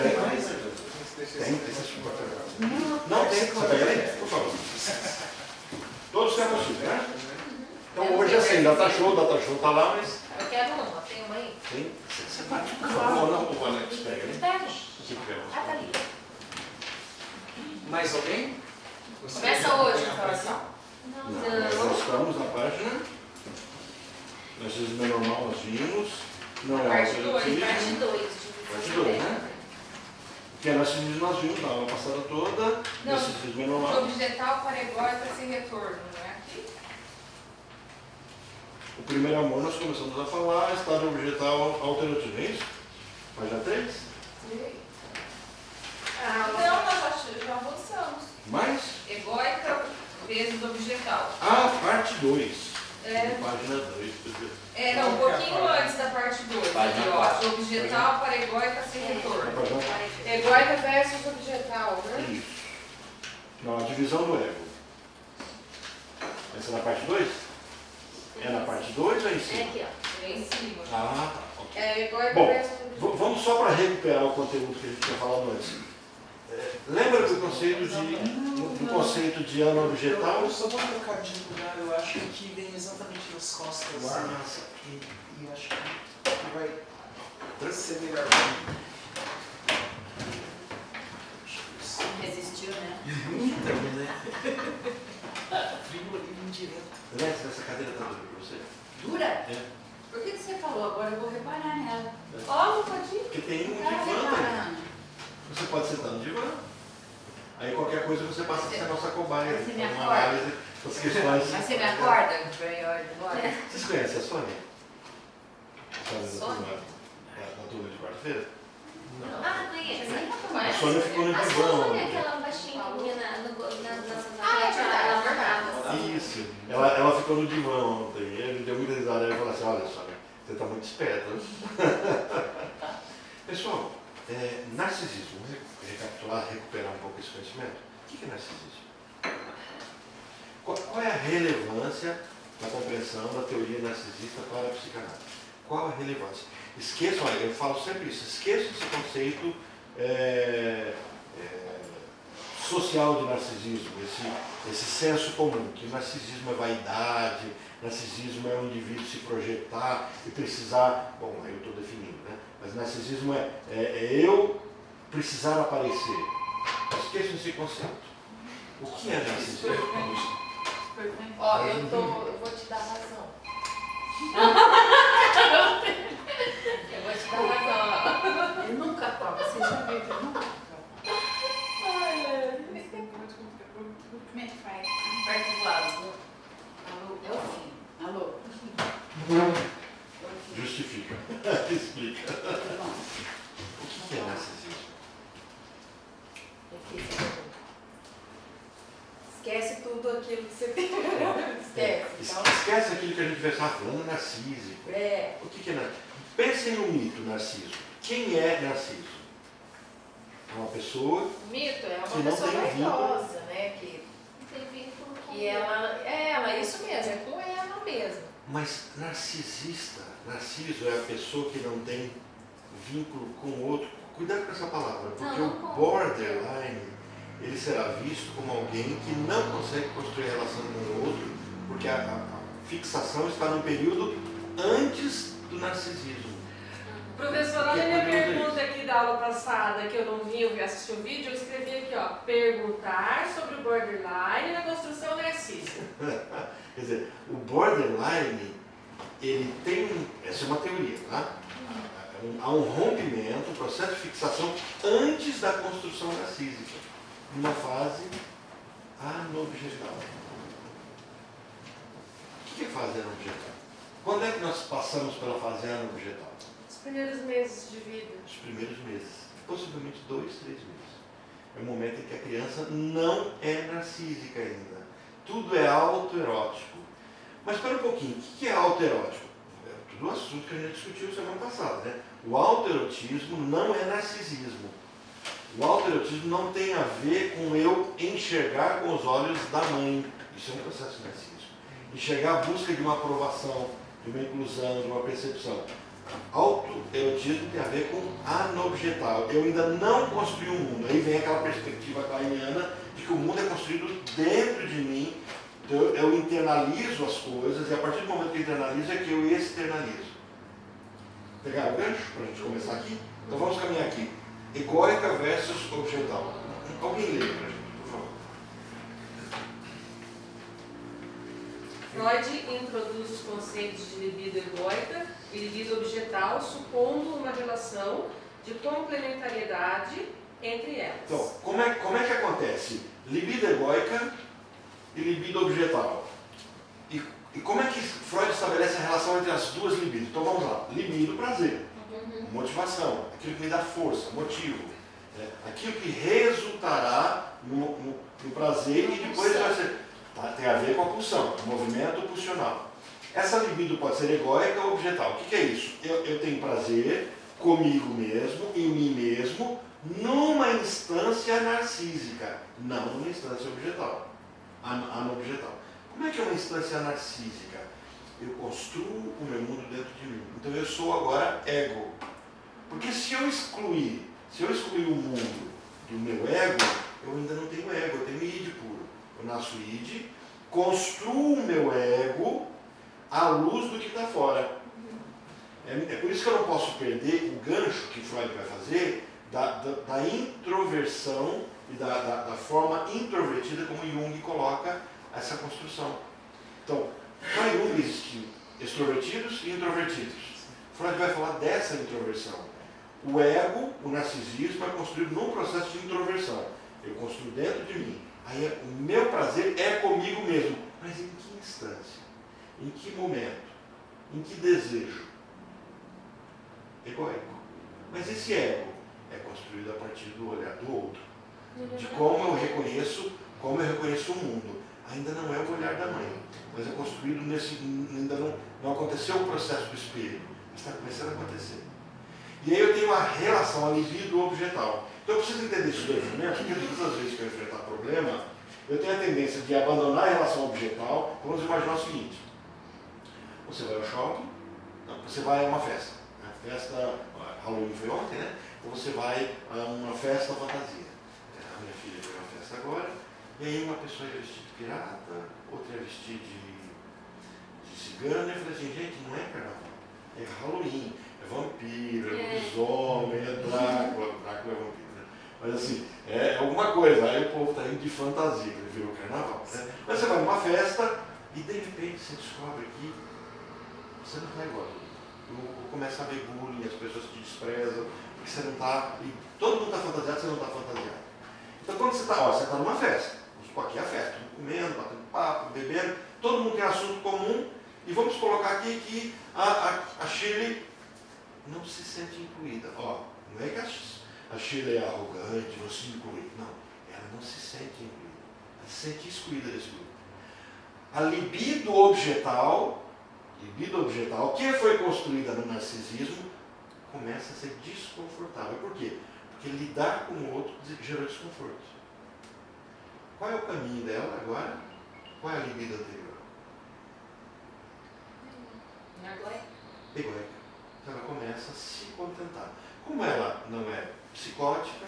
Tem mais? Tem. Não tem, você pega aí? Por favor. Todos têm possível, né? Então hoje assim, data show tá lá, mas... Eu quero uma, tem uma aí? Tem? Você bate por favor, não, o Alex pega, né? Pega. Ah, tá ali. Mais alguém? Começa hoje a falação. Nós estamos na página. Narcisismo é normal, nós vimos. Não é Parte 2, alterativismo. parte 2. Parte 2, né? Que é narcisismo nós vimos na aula passada toda. Narcisismo é normal. Objetal, paregórica, sem retorno, não é aqui? O primeiro amor nós começamos a falar, estado objetal alternativo, é isso? Página 3? Não, nós já avançamos. Mais? Egóica vezes objetal. Ah, parte 2. É. Página 2. Não, um pouquinho antes da parte 2. Página Aqui, ó. Objetal, paregóica, sem retorno. Página Egóica versus objetal, né? Isso. Não, a divisão do ego. Essa é na parte 2? É na parte 2 ou é em cima? Aqui, ó. É em cima. Ah, tá. Ok. Egóica Bom, versus objetal. vamos só para recuperar o conteúdo que a gente tinha falado antes. Lembra do conceito de ano objetal? Eu só vou trocar de lugar, eu acho que vem exatamente nas costas. Nossa. E acho que vai ser melhor. Resistiu, né? Então, né? Frio indireto. Alex, essa cadeira tá dura para você? Dura? É. Por que você falou? Agora eu vou reparar nela. Ó, não pode ir. Porque tem um divã também. Você pode sentar no divã. Aí qualquer coisa você passa a ser a nossa cobaia. Você me Fazer uma acorda? análise das questões. Mas você me acorda? Vocês conhecem a Sônia? Sônia? Da turma de quarta-feira? Ah, conheço. A Sônia ficou no A divã. Sônia, aquela baixinha Ah, é verdade. Isso. Ela ficou no divã ontem. Ele deu muita risada. Ela falou assim, olha Sônia, você está muito esperta. Pessoal, narcisismo. Vamos recapitular, recuperar um pouco esse conhecimento. O que é narcisismo? Qual é a relevância na compreensão da teoria narcisista para a psicanálise? Qual a relevância? Esqueçam, eu falo sempre isso, esqueçam esse conceito social de narcisismo, esse senso comum, que narcisismo é vaidade, narcisismo é um indivíduo se projetar e precisar, bom, aí eu estou definindo, né? Mas narcisismo é eu precisar aparecer. Esqueçam esse conceito. O que é narcisismo? Ó, eu vou te dar razão. Eu vou te dar razão. Ele nunca toca, você já viu que ele nunca toca. Como é que faz? Perto do lado. Alô? É o fim. Alô? Justifica. Explica. Bom, O que é narcisismo? Esquece tudo aquilo que você tem. Esquece. Então, Esquece aquilo que a gente vai estar falando, narcísico. O que é narciso? Pensem no mito narciso. Quem é narciso? É uma pessoa o mito é que uma não pessoa tem vínculo. vaidosa, né? Que tem vínculo com e ela, isso mesmo, é com ela mesma. Mas narcisista, narciso é a pessoa que não tem vínculo com o outro. Cuidado com essa palavra, porque Não, o borderline, ele será visto como alguém que não consegue construir relação com o outro, porque a fixação está no período antes do narcisismo. Professora, olha a minha pergunta aqui da aula passada, que eu não vi, eu assisti o vídeo, eu escrevi aqui, ó, perguntar sobre o borderline na construção narcísica. Quer dizer, o borderline, ele tem, essa é uma teoria, tá? Há um rompimento, um processo de fixação antes da construção narcísica, numa fase anobjetal. O que é fase anobjetal? Quando é que nós passamos pela fase anobjetal? Os primeiros meses de vida. Os primeiros meses, possivelmente 2, 3 meses. É o momento em que a criança não é narcísica ainda. Tudo é autoerótico. Mas espera um pouquinho, o que é autoerótico? É tudo um assunto que a gente discutiu semana passada, né? O autoerotismo não é narcisismo. O autoerotismo não tem a ver com eu enxergar com os olhos da mãe. Isso é um processo de narcisismo. Enxergar a busca de uma aprovação, de uma inclusão, de uma percepção. Autoerotismo tem a ver com anobjetal. Eu ainda não construí um mundo. Aí vem aquela perspectiva kleiniana de que o mundo é construído dentro de mim. Então eu internalizo as coisas e a partir do momento que eu internalizo é que eu externalizo. Pegar o gancho para a gente começar aqui? Então vamos caminhar aqui. Egóica versus objetal. Alguém lê para a gente, por favor. Freud introduz os conceitos de libido egóica e libido objetal, supondo uma relação de complementariedade entre elas. Então, como é que acontece? Libido egóica e libido objetal. E como é que Freud estabelece a relação entre as duas libidos? Então vamos lá. Libido, prazer. Motivação. Aquilo que me dá força, motivo. Aquilo que resultará no prazer e depois vai ser... tem a ver com a pulsão, movimento pulsional. Essa libido pode ser egóica ou objetal. O que é isso? Eu tenho prazer comigo mesmo, em mim mesmo, numa instância narcísica, não numa instância objetal, anobjetal. Como é que é uma instância narcísica? Eu construo o meu mundo dentro de mim. Então eu sou agora ego. Porque se eu excluir o mundo do meu ego, eu ainda não tenho ego, eu tenho id puro. Eu nasço id, construo o meu ego à luz do que está fora. É por isso que eu não posso perder o gancho que Freud vai fazer da introversão e da forma introvertida como Jung coloca essa construção. Então, para Jung existem extrovertidos e introvertidos. Freud vai falar dessa introversão. O ego, o narcisismo, é construído num processo de introversão. Eu construo dentro de mim. Aí o meu prazer é comigo mesmo. Mas em que instância? Em que momento? Em que desejo? Egóico. Mas esse ego é construído a partir do olhar do outro. De como eu reconheço o mundo. Ainda não é o olhar da mãe, mas é construído ainda não aconteceu o processo do espelho, mas está começando a acontecer. E aí eu tenho a relação, a libido objetal. Então eu preciso entender esses dois elementos, porque todas as vezes que eu enfrentar problema, eu tenho a tendência de abandonar a relação objetal. Vamos imaginar o seguinte: você vai ao shopping, você vai a uma festa. A festa, Halloween foi ontem, né? Então você vai a uma festa fantasia. A minha filha foi a uma festa agora, e aí uma pessoa ia vestir de pirata, outra ia vestir de cigana, e eu falei assim, gente, não é carnaval, é Halloween, é vampiro, é lobisomem, é Drácula é vampiro, né? Mas assim, é alguma coisa, aí o povo está indo de fantasia, que virou carnaval, né? Mas você vai numa festa e de repente você descobre que você não está igual. Começa a haver bullying, as pessoas te desprezam, porque você não está, e todo mundo está fantasiado, você não está fantasiado. Então quando você está numa festa, aqui é a festa, todo mundo comendo, batendo papo, bebendo, todo mundo tem assunto comum, e vamos colocar aqui que a Shirley não se sente incluída. Não é que a Shirley é arrogante, não se inclui. Não, ela não se sente incluída. Ela se sente excluída desse grupo. A libido objetal, que foi construída no narcisismo, começa a ser desconfortável. Por quê? Porque lidar com o outro gerou desconforto. Qual é o caminho dela agora? Qual é a libido anterior? Egóica. Então ela começa a se contentar. Como ela não é psicótica,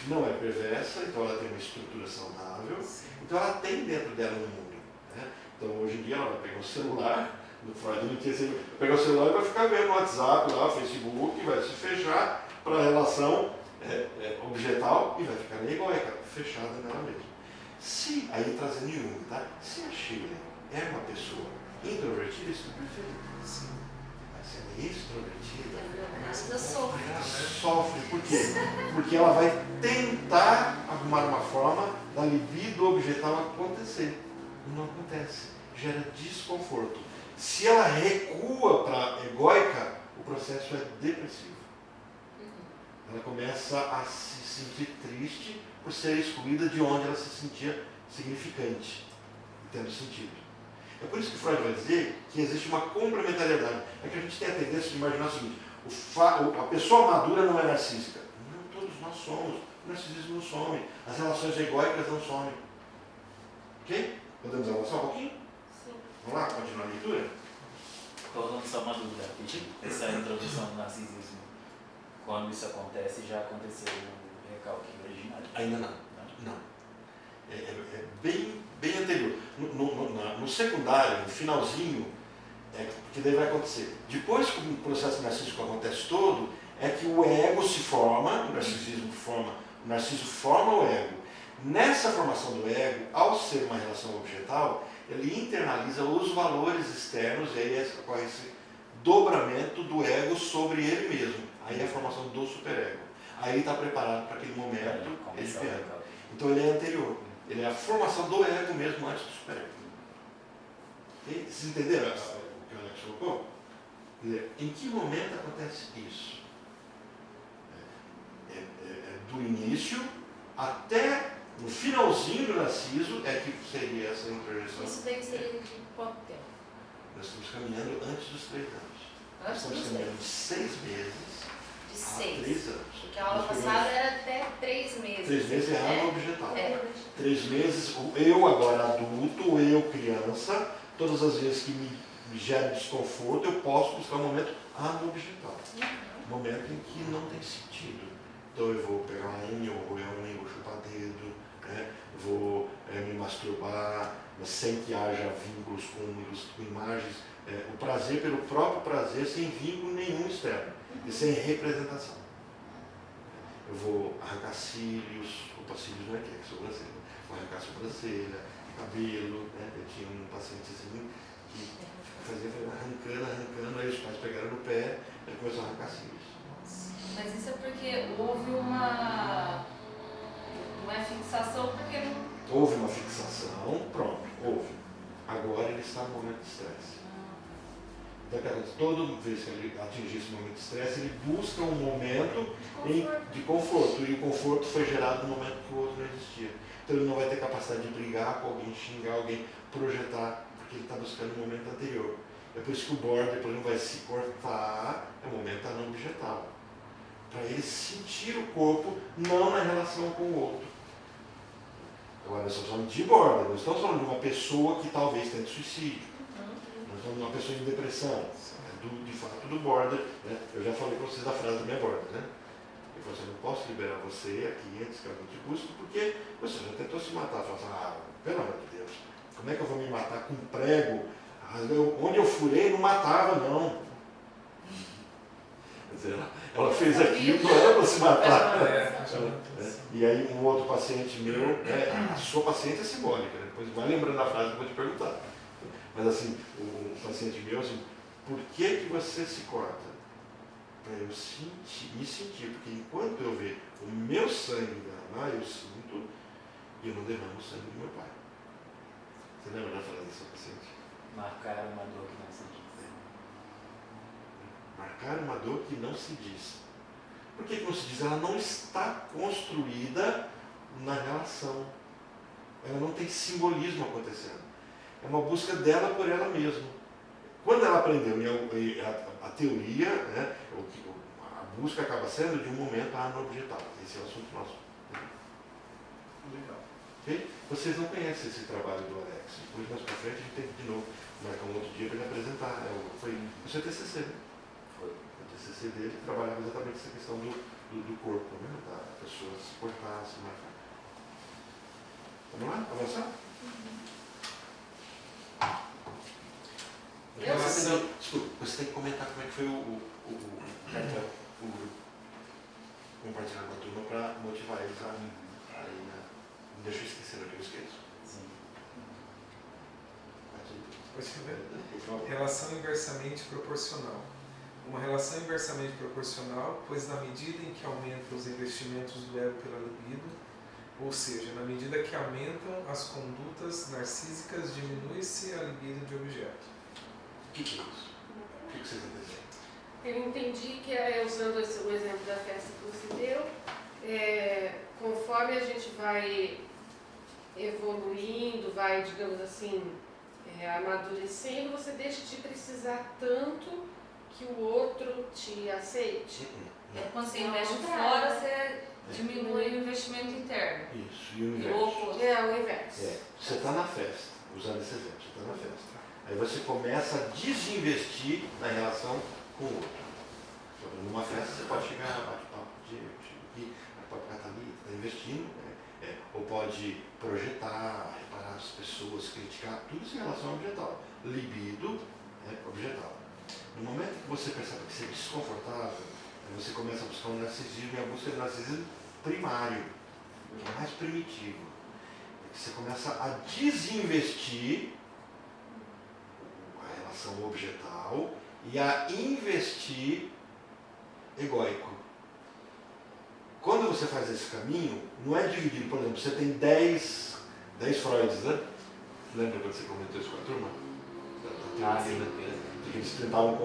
não é perversa, então ela tem uma estrutura saudável, então ela tem dentro dela um mundo. Né? Então hoje em dia ela vai pegar o celular, no Freud não tinha assim, pegar o celular e vai ficar vendo o WhatsApp lá, o Facebook, vai se fechar para a relação objetal e vai ficar egóica, fechada nela mesma. Se, aí trazendo Jung, tá? Se a Shirley é uma pessoa introvertida, isso é perfeito. Sim. Mas se ela é extrovertida, ela sofre. Por quê? Porque ela vai tentar arrumar uma forma da libido objetal acontecer. Não acontece. Gera desconforto. Se ela recua para egóica, o processo é depressivo. Ela começa a se sentir triste por ser excluída de onde ela se sentia significante, tendo sentido. É por isso que Freud vai dizer que existe uma complementariedade. É que a gente tem a tendência de imaginar o seguinte: a pessoa madura não é narcísica. Não, todos nós somos. O narcisismo não some. As relações egóicas não somem. Ok? Podemos avançar um pouquinho? Sim. Vamos lá, continuar a leitura? Falando só só uma dúvida. Essa introdução do narcisismo, quando isso acontece, já aconteceu o recalque original? Ainda não. Não. É bem anterior. No secundário, no finalzinho, que daí vai acontecer. Depois que o processo narcísico acontece todo, é que o ego se forma, o narciso forma o ego. Nessa formação do ego, ao ser uma relação objetal, ele internaliza os valores externos e aí ocorre esse dobramento do ego sobre ele mesmo. Aí é a formação do superego. Aí ele está preparado para aquele momento, ele pega. Então ele é anterior. Ele é a formação do ego mesmo antes do superego. Vocês entenderam o que o Alex colocou? Quer dizer, em que momento acontece isso? Do início até no finalzinho do narciso é que seria essa introjeção. Isso daí seria de quanto tempo? Nós estamos caminhando antes dos 3 anos. Antes Nós dos estamos caminhando 6. 6 meses De a 6. 3 anos. Porque a aula passada era até 3 meses. 3 meses é né? ano objetal. 3 É. meses, eu agora adulto, eu criança, todas as vezes que me gera desconforto, eu posso buscar um momento anobjetal. Um momento em que não tem sentido. Então eu vou pegar uma unha, ou roer a unha, vou chupar dedo, né? Vou me masturbar, mas sem que haja vínculos com imagens. O prazer pelo próprio prazer, sem vínculo nenhum externo e sem representação. Eu vou arrancar cílios, opa, cílios não é que é sobrancelha. Vou arrancar sobrancelha, cabelo, né? Eu tinha um paciente assim que fazia arrancando, aí os pais pegaram no pé, ele começou a arrancar cílios. Mas isso é porque houve uma fixação, porque não... Houve uma fixação, pronto, houve. Agora ele está no momento de estresse. Então, toda vez que ele atingir esse momento de estresse, ele busca um momento de conforto. E o conforto foi gerado no momento que o outro não existia. Então ele não vai ter capacidade de brigar com alguém, xingar alguém, projetar, porque ele está buscando um momento anterior. É por isso que o border, por exemplo, vai se cortar, é um momento não objetal. Para ele sentir o corpo, não na relação com o outro. Agora, nós estamos falando de border, nós estamos falando de uma pessoa que talvez tente suicídio. Nós estamos falando de uma pessoa em depressão. De fato, do border. Né? Eu já falei para vocês da frase da minha border. Né? Eu falei assim, eu não posso liberar você aqui antes que alguém te busque, porque você já tentou se matar. Fala assim, pelo amor de Deus, como é que eu vou me matar com um prego? Onde eu furei, não matava, não. Quer dizer, ela fez aquilo, não era para se matar. E aí um outro paciente meu, a sua paciente é simbólica, né? Depois vai lembrando a frase que eu vou te perguntar. Mas assim, o paciente meu, assim, por que você se corta? Para eu me sentir, porque enquanto eu ver o meu sangue derramar, eu sinto e eu não derramo o sangue do meu pai. Você lembra da frase da sua paciente? Marcar uma dor que não se diz. Marcar uma dor que não se diz. Por que não se diz? Ela não está construída na relação. Ela não tem simbolismo acontecendo. É uma busca dela por ela mesma. Quando ela aprendeu a teoria, né, a busca acaba sendo de um momento anobjetal. Esse é o assunto nosso. Legal. Okay? Vocês não conhecem esse trabalho do Alex. Depois, mais para frente, a gente tem que de novo marcar um outro dia para ele apresentar. Foi o seu TCC, né? Foi. O TCC dele trabalhava exatamente essa questão do corpo, né? Da pessoa se cortar, se marcar. Vamos lá? Avançar? Desculpa, você tem que comentar como é que foi o grupo. Compartilhar com a turma para motivar eles a não deixa eu esquecer, não que eu esqueço. Sim. Relação inversamente proporcional. Uma relação inversamente proporcional, pois na medida em que aumentam os investimentos do ego pela libido, ou seja, na medida que aumentam as condutas narcísicas, diminui-se a libido de objeto. O que é isso? O que vocês entenderam? Eu entendi que, usando o exemplo da festa que você deu, conforme a gente vai evoluindo, vai, digamos assim, amadurecendo, você deixa de precisar tanto que o outro te aceite. Quando você investe Ao fora, contrário. você diminui o investimento interno. Isso, e o E o inverso. oposto. É o inverso. Você está na festa, usando esse exemplo, você está na festa. Aí você começa a desinvestir na relação com o outro. Então, numa festa você pode chegar, bate papo, chega aqui, pode ficar ali, está investindo, ou pode projetar, reparar as pessoas, criticar, tudo isso em relação ao objetal. Libido é objetal. No momento que você percebe que você é desconfortável, você começa a buscar o narcisismo, e a busca do narcisismo primário, que é mais primitivo. É que você começa a desinvestir a relação objetal e a investir egóico. Quando você faz esse caminho, não é dividido, por exemplo, você tem 10 Freuds, né? Lembra quando você comentou isso com a turma? Que eles tentavam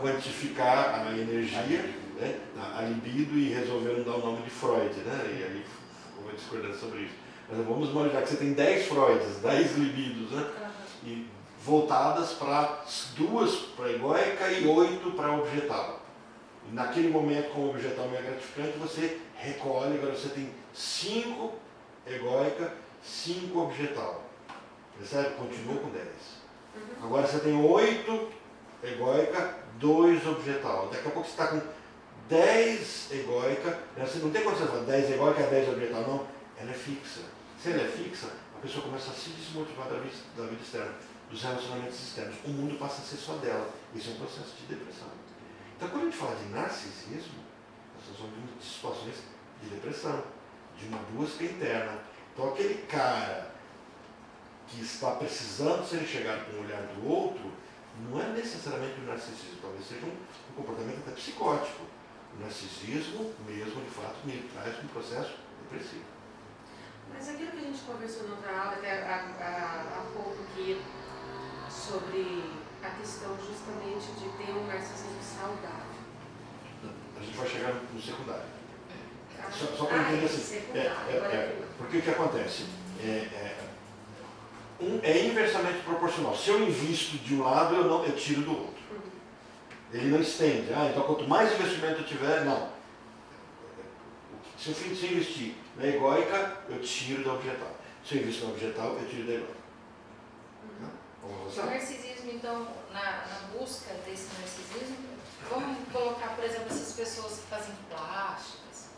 quantificar a energia, né? A libido, e resolveram dar o nome de Freud, né? E aí houve uma discordância sobre isso. Mas vamos imaginar que você tem 10 Freuds, 10 libidos, né? E voltadas para 2 para egóica e 8 para objetal. E naquele momento, como o objetal não é gratificante, você recolhe, agora você tem 5 egóica, 5 objetal. Percebe? Continua com 10. Agora você tem 8 egóica, 2 objetal. Daqui a pouco você está com 10 egóica, você não tem como você falar 10 egóica, 10 objetal, não. Ela é fixa. Se ela é fixa, a pessoa começa a se desmotivar da vida externa, dos relacionamentos externos. O mundo passa a ser só dela. Isso é um processo de depressão. Então, quando a gente fala de narcisismo, nós estamos falando de situações de depressão, de uma busca interna. Então, aquele cara que está precisando ser enxergado com o olhar do outro, não é necessariamente o narcisismo, talvez seja um comportamento até psicótico. O narcisismo, mesmo, de fato, me traz um processo depressivo. Mas aquilo que a gente conversou na outra aula, até há pouco aqui, sobre a questão justamente de ter um narcisismo saudável. A gente vai chegar no secundário. Só para entender assim. Porque o que acontece? É inversamente proporcional. Se eu invisto de um lado, eu tiro do outro. Ele não estende. Então quanto mais investimento eu tiver, não. Se eu investir na egóica, eu tiro da objetal. Se eu investir na objetal, eu tiro da egóica. O narcisismo, então, na busca desse narcisismo, vamos colocar, por exemplo, essas pessoas que fazem plásticas,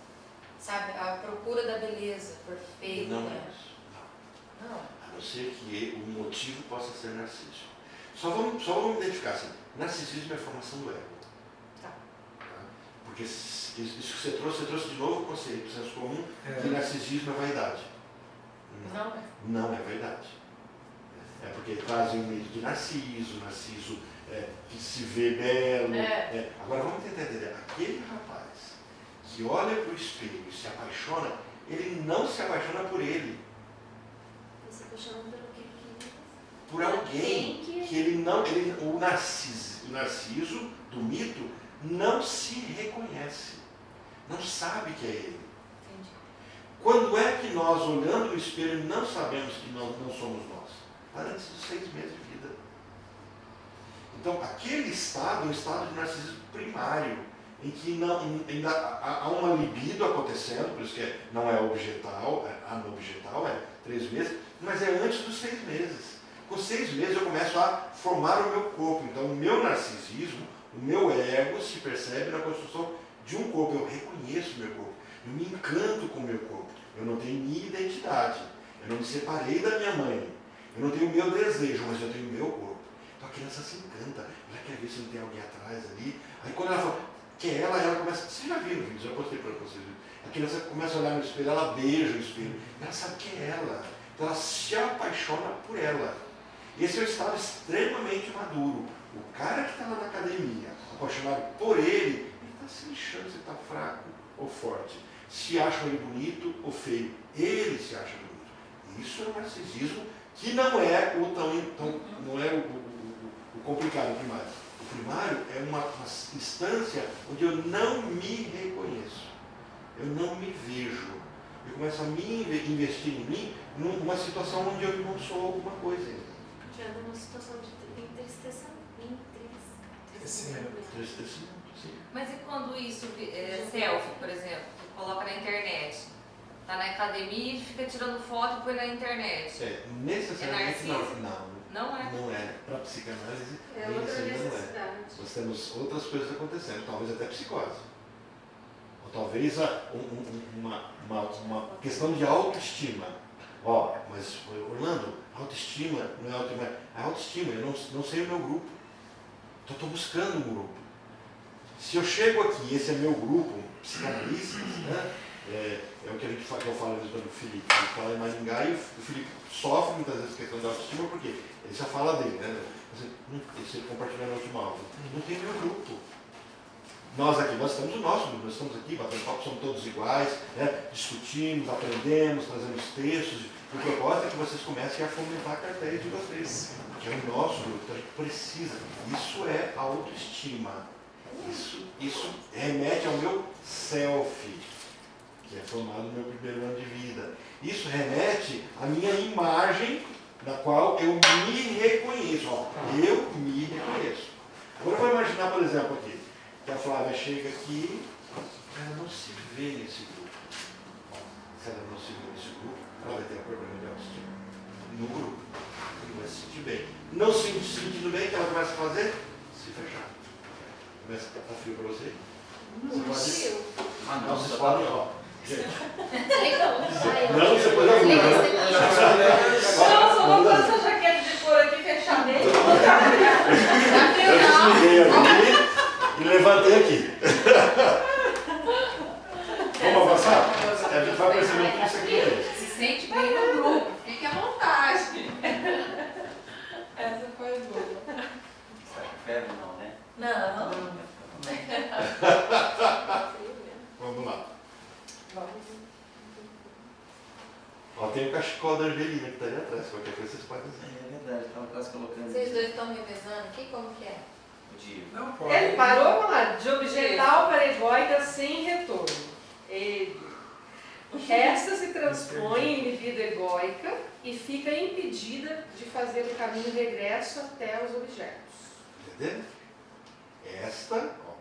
sabe? A procura da beleza perfeita. Não é isso. Não. A não ser que o motivo possa ser narcisismo. Só vamos identificar assim, narcisismo é a formação do ego. Tá. Porque isso que você trouxe de novo o conceito, senso comum, que narcisismo é vaidade. Não é vaidade. É porque trazem um mito de Narciso que se vê belo. Agora vamos tentar entender. Aquele rapaz que olha para o espelho e se apaixona, ele não se apaixona por ele. Ele se apaixona pelo que? Por alguém que ele não. O Narciso do mito não se reconhece. Não sabe que é ele. Entendi. Quando é que nós, olhando no espelho, não sabemos que nós não somos nós? Antes dos 6 meses de vida. Então, aquele estado é um estado de narcisismo primário, em que ainda há uma libido acontecendo, por isso que não é objetal, anobjetal, 3 meses, mas é antes dos 6 meses. Com 6 meses eu começo a formar o meu corpo. Então, o meu narcisismo, o meu ego se percebe na construção de um corpo. Eu reconheço o meu corpo, eu me encanto com o meu corpo. Eu não tenho minha identidade, eu não me separei da minha mãe. Eu não tenho o meu desejo, mas eu tenho o meu corpo. Então a criança se encanta, ela quer ver se não tem alguém atrás ali. Aí quando ela fala que é ela começa. Vocês já viram o vídeo, já postei para vocês. A criança começa a olhar no espelho, ela beija o espelho, ela sabe que é ela. Então ela se apaixona por ela. Esse é um estado extremamente maduro. O cara que está lá na academia, apaixonado por ele está se lixando se está fraco ou forte. Se acha ele bonito ou feio. Ele se acha bonito. Isso é o narcisismo, que não é o complicado primário. O primário é uma instância onde eu não me reconheço, eu não me vejo, eu começo a me investir em mim numa situação onde eu não sou alguma coisa ainda. Já é uma situação de entristecimento. Sim. Mas e quando isso selfie, por exemplo, que coloca na internet? Tá na academia e fica tirando foto e põe na internet. Necessariamente narciso? não. Não é. Não é. Para a psicanálise, É nem outra isso ainda não é. necessidade. Nós temos outras coisas acontecendo, talvez até psicose. Ou talvez uma questão de autoestima. Ó, mas Orlando, autoestima não é autoestima. É autoestima, eu não sei o meu grupo. Então estou buscando um grupo. Se eu chego aqui e esse é meu grupo, psicanalistas, né? É o que eu falo do Felipe. Ele fala em Maringá e o Felipe sofre muitas vezes questão de autoestima porque ele já fala dele, né? Você compartilhando a última aula. Não tem meu grupo. Nós aqui, nós temos o nosso grupo, nós estamos aqui batendo papo, somos todos iguais, né? Discutimos, aprendemos, trazemos textos. O propósito é que vocês comecem a fomentar a carteira de vocês, que é o nosso grupo, então a gente precisa. Isso é autoestima. Isso remete ao meu self, que é formado no meu primeiro ano de vida. Isso remete à minha imagem, na qual eu me reconheço. Ó, eu me reconheço. Agora eu vou imaginar, por exemplo, aqui, que a Flávia chega aqui, ela não se vê nesse grupo. Se ela não se vê nesse grupo, ela vai ter um problema de autoestima. No grupo. Não vai se sentir bem. Não se sentindo bem, o que ela começa a fazer? Se fechar. Começa a estar frio para você? Você pode... Não, vocês podem, ó. Gente. Não, você pode Não, só vou botar essa jaqueta de couro aqui, fechar bem. Eu desliguei aqui e levantei aqui. Vamos avançar? A gente vai perceber que isso aqui é. Se sente bem no grupo, fique à vontade. Essa foi boa. Será que ferve não, né? Não. Vamos lá. Ó, tem o cachecol da Angelina que está ali atrás, qualquer coisa vocês podem dizer. É verdade, estava quase colocando. Vocês dois estão revezando aqui? Como que é? O dia. Não pode. Ele parou e falou de objetal para egóica sem retorno. Esta se transpõe em libido egóica e fica impedida de fazer o caminho regresso até os objetos. Entendeu? Esta, ó,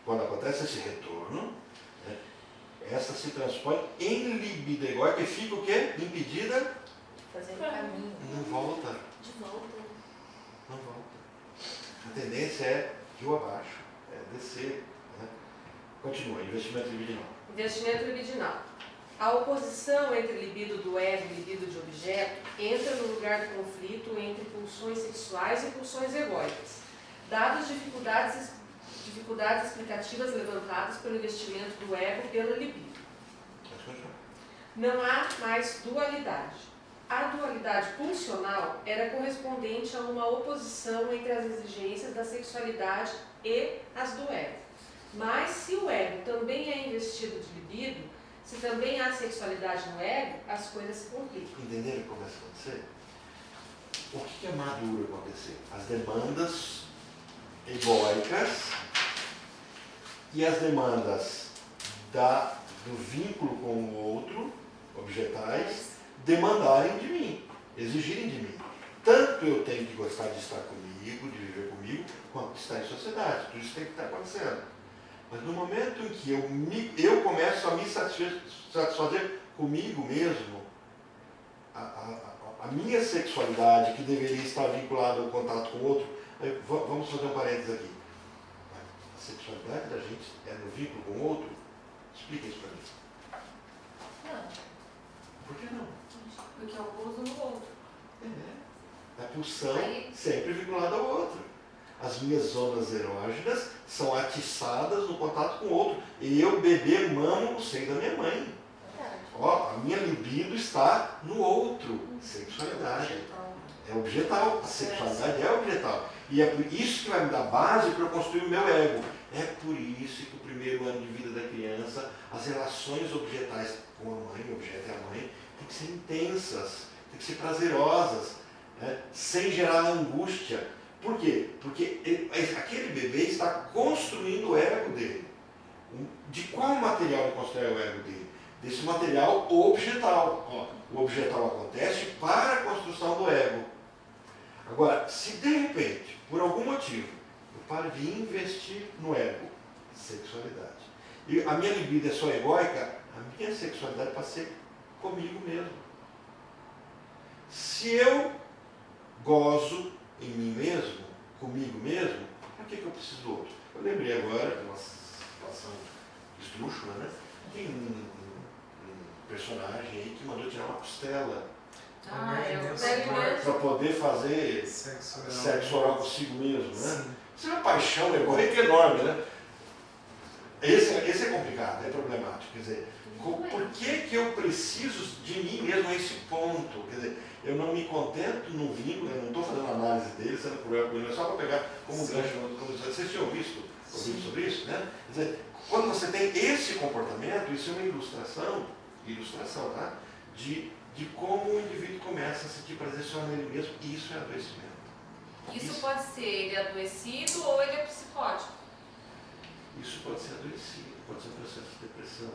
quando acontece esse retorno, né, esta se transpõe em libido egóica e fica o quê? Impedida? Fazer o caminho. Não volta. De volta. Não volta. A tendência é rio abaixo, é descer. Né? Continua, investimento libidinal. Investimento libidinal. A oposição entre libido do ego e libido de objeto entra no lugar do conflito entre pulsões sexuais e pulsões egóicas, dadas as dificuldades explicativas levantadas pelo investimento do ego pela libido. Não há mais dualidade. A dualidade pulsional era correspondente a uma oposição entre as exigências da sexualidade e as do ego. Mas se o ego também é investido de libido, se também há sexualidade no ego, as coisas se complicam. Entenderam o que começa a acontecer? O que é maduro acontecer? As demandas egóicas e as demandas do vínculo com o outro, objetais, demandarem de mim, exigirem de mim. Tanto eu tenho que gostar de estar comigo, de viver comigo, quanto de estar em sociedade. Tudo isso tem que estar acontecendo. Mas no momento em que eu começo a me satisfazer comigo mesmo, a minha sexualidade, que deveria estar vinculada ao contato com o outro, vamos fazer um parênteses aqui. A sexualidade da gente é no vínculo com o outro? Explica isso para mim. Não. Por que não? Porque eu uso no outro. É a pulsão sempre vinculada ao outro. As minhas zonas erógenas são atiçadas no contato com o outro. E eu, bebê, mamo o seio da minha mãe. Ó, a minha libido está no outro. Sexualidade. É objetal. A sexualidade é objetal. E é por isso que vai me dar base para eu construir o meu ego. É por isso que o primeiro ano de vida da criança, as relações objetais com a mãe, o objeto é a mãe, tem que ser intensas, tem que ser prazerosas, né? Sem gerar angústia. Por quê? Porque aquele bebê está construindo o ego dele. De qual material ele constrói o ego dele? Desse material objetal. Ó, o objetal acontece para a construção do ego. Agora, se de repente, por algum motivo, eu paro de investir no ego, sexualidade, e a minha libido é só egóica, a minha sexualidade passa a ser comigo mesmo. Se eu gozo em mim mesmo, comigo mesmo, para que eu preciso do outro? Eu lembrei agora de uma situação esdrúxula, né? Tem um personagem aí que mandou tirar uma costela para poder fazer sexo oral consigo mesmo, né? Isso é uma paixão egóica enorme, né? Esse é complicado, é problemático. Quer dizer, por que eu preciso de mim mesmo a esse ponto? Quer dizer, eu não me contento no vínculo, eu não estou fazendo análise dele, sendo cruel com ele, é só para pegar como um gancho. Vocês tinham ouvido sobre isso, né? Quer dizer, quando você tem esse comportamento, isso é uma ilustração, tá? De como o indivíduo começa a sentir prazer só nele mesmo, e isso é adoecimento. Isso pode ser ele adoecido ou ele é psicótico. Isso pode ser adoecido, pode ser um processo de depressão.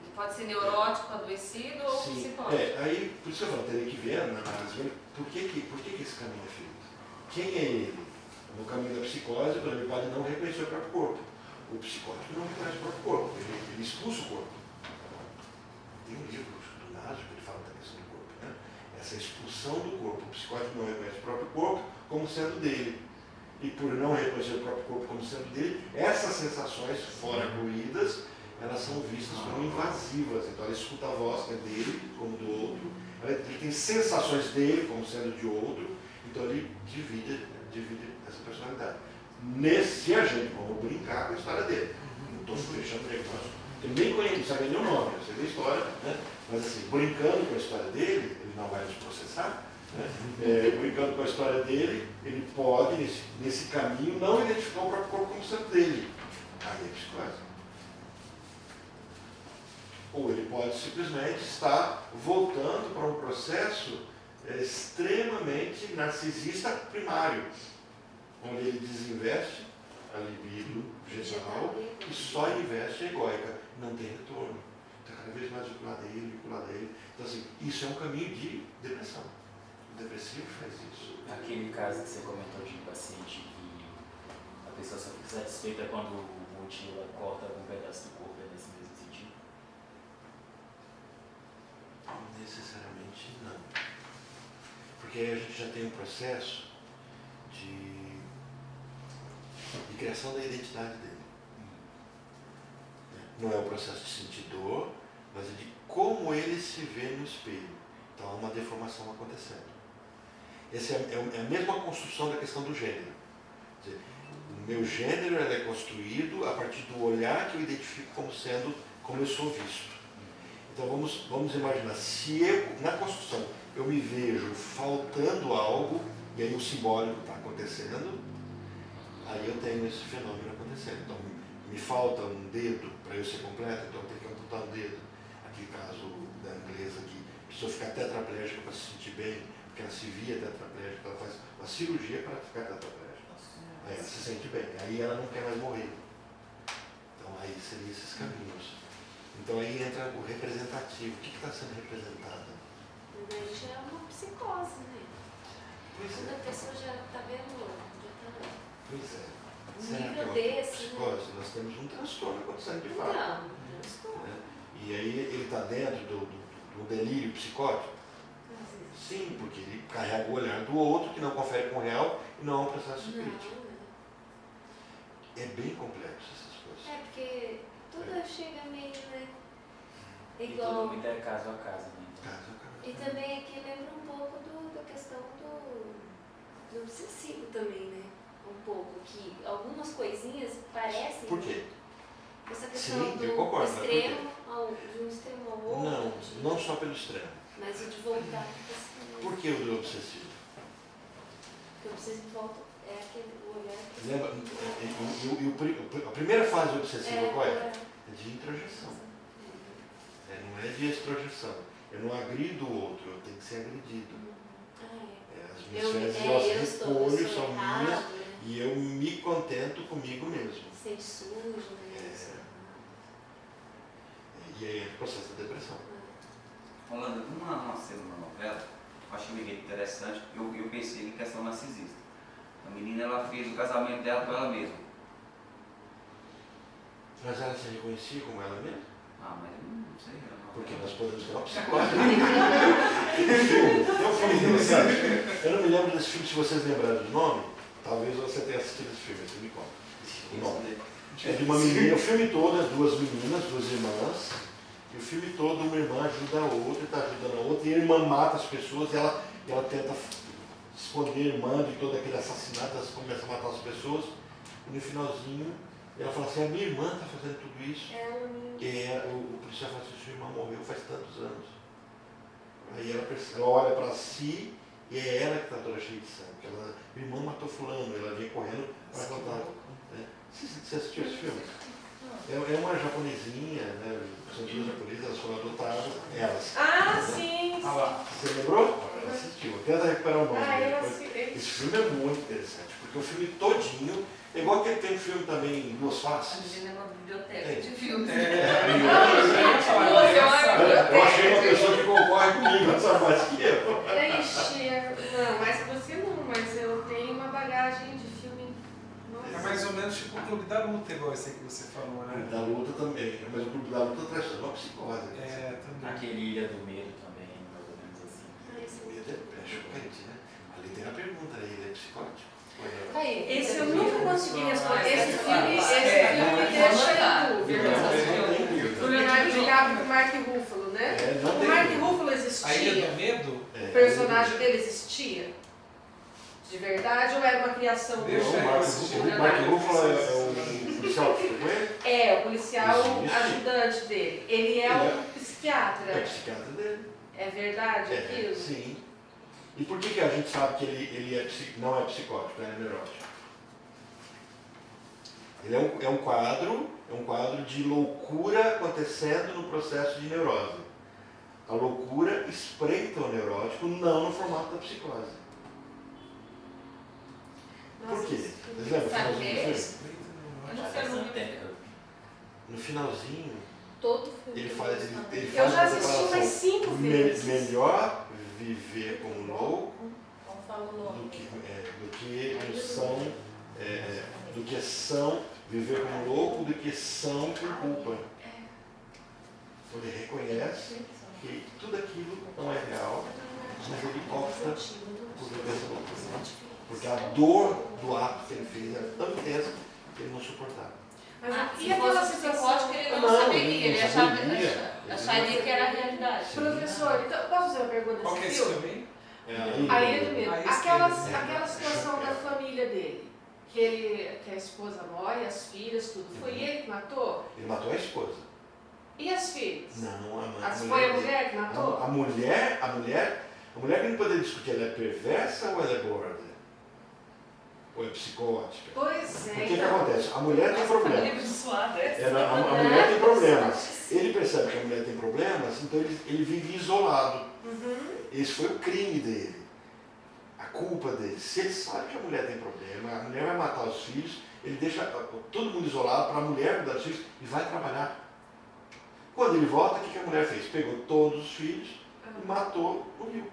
Ele pode ser neurótico, adoecido ou psicótico. Aí, por isso eu falo, teria que ver na análise, por que esse caminho é feito? Quem é ele? No caminho da psicose, ele pode não reconhecer o próprio corpo. O psicótico não reconhece o próprio corpo, ele expulsa o corpo. Tem um livro do Naso que ele fala da questão do corpo, né? Essa expulsão do corpo. O psicótico não reconhece o próprio corpo como sendo dele. E por não reconhecer o próprio corpo como sendo dele, essas sensações fora incluídas, elas são vistas como invasivas. Então ele escuta a voz que é dele, como do outro, ele tem sensações dele como sendo de outro, então ele divide essa personalidade. Se a gente vamos brincar com a história dele, não estou fechando o diagnóstico, ele nem conhece, não sabe nem o nome, eu sei da história, né? Mas assim, brincando com a história dele, ele não vai nos processar, né? Brincando com a história dele, ele pode, nesse caminho, não identificar o próprio corpo como sendo dele. Aí é psicose. Ou ele pode simplesmente estar voltando para um processo extremamente narcisista primário, onde ele desinveste a libido vegetal e só investe a egóica. Não tem retorno. Está cada vez mais vinculado a ele. Então, assim, isso é um caminho de depressão. O depressivo faz isso. Aquele caso que você comentou de um paciente que a pessoa só fica satisfeita quando mutila, corta algum pedaço do corpo, é nesse mesmo sentido? Necessariamente não. Porque aí a gente já tem um processo de criação da identidade dele. Não é o processo de sentir dor, mas é de como ele se vê no espelho. Então há uma deformação acontecendo. Essa é a mesma construção da questão do gênero. Quer dizer, o meu gênero é construído a partir do olhar que eu identifico como eu sou visto. Então vamos imaginar, se eu, na construção, eu me vejo faltando algo, e aí o simbólico está acontecendo, aí eu tenho esse fenômeno acontecendo. Então me falta um dedo para eu ser completo, então eu tenho que amputar um dedo. Aquele caso da inglesa que precisou ficar tetraplégica para se sentir bem, porque ela se via tetraplégica, ela faz uma cirurgia para ficar tetraplégica. Aí ela se sente bem, aí ela não quer mais morrer. Então aí seriam esses caminhos. Então aí entra o representativo. O que está sendo representado? Daí já é uma psicose, né? Quando a pessoa já está vendo, Pois é. Um nível desse, psicose, nós temos um transtorno acontecendo de fato. Não, um transtorno. Né? E aí ele está dentro do delírio psicótico? Sim, porque ele carrega o olhar do outro, que não confere com o real, e não é um processo crítico. É bem complexo essas coisas. É, porque tudo chega meio, né? E Igual. tudo muito é caso a caso, né? E também aqui lembra um pouco da questão do obsessivo também, né? Um pouco, que algumas coisinhas parecem. Por quê? Essa questão Sim, do eu concordo, extremo de um extremo ao outro. Não só pelo extremo. Mas o de voltar assim. Por que o do obsessivo? Porque o obsessivo volta é aquele olhar. Lembra? A primeira fase do obsessivo qual é? É de introjeção. Não é de extrojeção. Eu não agrido o outro, eu tenho que ser agredido. As minhas fezes, recolho, são minhas, e eu me contento comigo mesmo. Sente sujo, né? E aí é o processo da depressão. Rolando, uma cena na novela, eu achei interessante, eu pensei em questão narcisista. A menina, ela fez o casamento dela com ela mesma. Mas ela se reconhecia como ela mesma? Ah, mas eu não sei. Porque nós podemos ter uma psicose. É um filme interessante. Eu não me lembro desse filme, se vocês lembrarem do nome, talvez você tenha assistido esse filme, você me conta. O nome. É de uma menina, o filme todo é duas meninas, duas irmãs, e o filme todo uma irmã ajuda a outra, está ajudando a outra, e a irmã mata as pessoas, e ela tenta esconder a irmã de todo aquele assassinato, ela começa a matar as pessoas, e no finalzinho ela fala assim, a minha irmã está fazendo tudo isso. O policial fala assim, sua irmã morreu faz tantos anos. Aí ela olha para si e é ela que está toda cheia de sangue. Minha irmã matou fulano, ela vinha correndo para contar. Você assistiu esse filme? É uma japonesinha, né? São duas japonesas, elas foram adotadas, elas. Ah, sim, sim. Você lembrou? Ela assistiu. Tenta recuperar o nome. Eu assisti. Esse filme é muito interessante, porque o filme todinho, é igual que tem um filme também, Duas A Faces. menina é uma biblioteca de filmes. Eu achei uma pessoa que concorre comigo, não sabe mais que eu. Não, mas você não, mas eu tenho uma bagagem de filme. É mais ou menos tipo o Clube da Luta, igual esse aí que você falou, O né? Clube da Luta também, mas o Clube da Luta traz uma psicose. Também. Aquele Ilha do Medo também, mais ou menos assim. O medo é chocante, né? Ali tem a pergunta aí, ele é psicótico? Esse eu nunca consegui responder. Esse filme Deixa em dúvida. O Leonardo DiCaprio com o Mark Ruffalo, né? O Mark Ruffalo A Ilha existia? do Medo? O personagem dele existia? De verdade ou era uma criação dele? Deixa eu assistir. O Mark Ruffalo é o policial que foi com ele? É, o policial Isso. ajudante dele. Ele é um psiquiatra. É psiquiatra dele. É verdade aquilo? Sim. E por que a gente sabe que ele não é psicótico, né? Ele é neurótico? Ele é um quadro de loucura acontecendo no processo de neurose. A loucura espreita o neurótico, não no formato da psicose. Por quê? Vocês lembram? Sabe o No que é finalzinho do isso? filme? Eu não sei o Parece nome. Antena. No finalzinho, Todo filme. ele faz Eu já uma assisti umas declaração. 5 vezes. Melhor viver como louco Não falo o nome. do que são viver como louco, do que são por culpa. Ele reconhece que tudo aquilo não é real, mas ele opta por viver essa loucura. Porque a dor do ato que ele fez era tão intensa que ele não suportava. Mas, Se e aquela fosse situação? psicótico, ele não Não, saberia. ele Ele não saberia. acharia que era a realidade. Professor, então, posso fazer uma pergunta Qual que é desse esse filme? filme? A Ilha do Medo. A Ilha do Medo. Aquela situação da família dele, que a esposa morre, as filhas, tudo. Foi ele que matou? Ele matou a esposa. E as filhas? Não, Foi a dele. mulher que matou? A mulher que a gente poderia discutir, ela é perversa ou ela é gorda? Ou é psicótica? Pois é. O que acontece? A mulher tem problemas. Abençoada. A mulher tem problemas. Ele percebe que a mulher tem problemas, então ele vive isolado. Esse foi o crime dele. A culpa dele. Se ele sabe que a mulher tem problema, a mulher vai matar os filhos, ele deixa todo mundo isolado para a mulher cuidar dos filhos e vai trabalhar. Quando ele volta, o que a mulher fez? Pegou todos os filhos e matou no rio.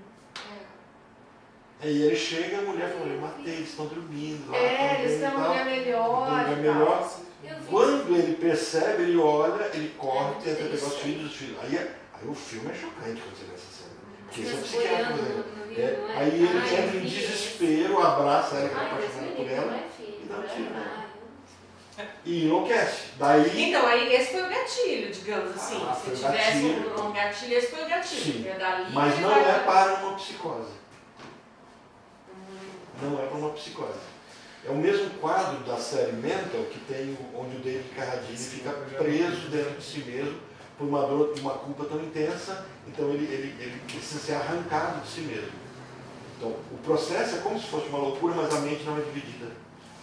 Aí ele chega e a mulher fala, eu matei, eles estão dormindo lá. Eles estão num lugar melhor. Num lugar e tal. melhor. Eu vi. Quando ele percebe, ele olha, ele corre, tenta pegar os filhos. Aí o filme é chocante quando você vê essa cena. Porque isso é Mas psiquiatra. boiando Né? no rio, não é? Aí ele Ai, entra eu em vi desespero, abraça ela, que é Ai, Deus me apaixonado por livre, ela, não é filho. e dá um tiro nela. Ai, E enlouquece. Daí, Então, aí esse foi o gatilho, digamos assim. Ah, Se foi o tivesse gatilho. um gatilho, esse foi o gatilho. Sim. Porque dali mas ele não vai- é para uma psicose. Não é para uma psicose. É o mesmo quadro da série Mental que tem onde o David Carradine fica preso dentro de si mesmo por uma dor, uma culpa tão intensa, então ele precisa ser arrancado de si mesmo. Então, o processo é como se fosse uma loucura, mas a mente não é dividida.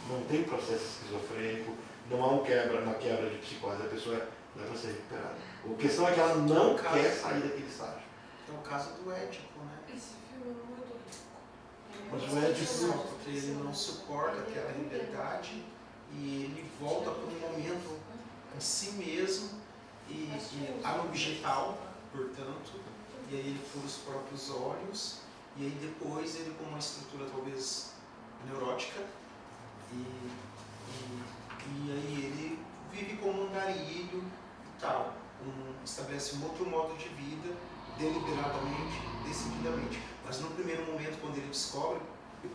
Não tem processo esquizofrênico, não há uma quebra de psicose, a pessoa dá para ser recuperada. A questão é que ela não quer sair daquele estágio. É o caso do Édipo, né? Esse filme é muito Mas o Édipo, Porque ele não suporta aquela liberdade e ele volta para um momento em si mesmo e anobjetal, portanto, e aí ele fura os próprios olhos e aí depois ele com uma estrutura talvez neurótica e aí ele vive como um garilho e tal, estabelece um outro modo de vida, deliberadamente, decididamente. Mas no primeiro momento, quando ele descobre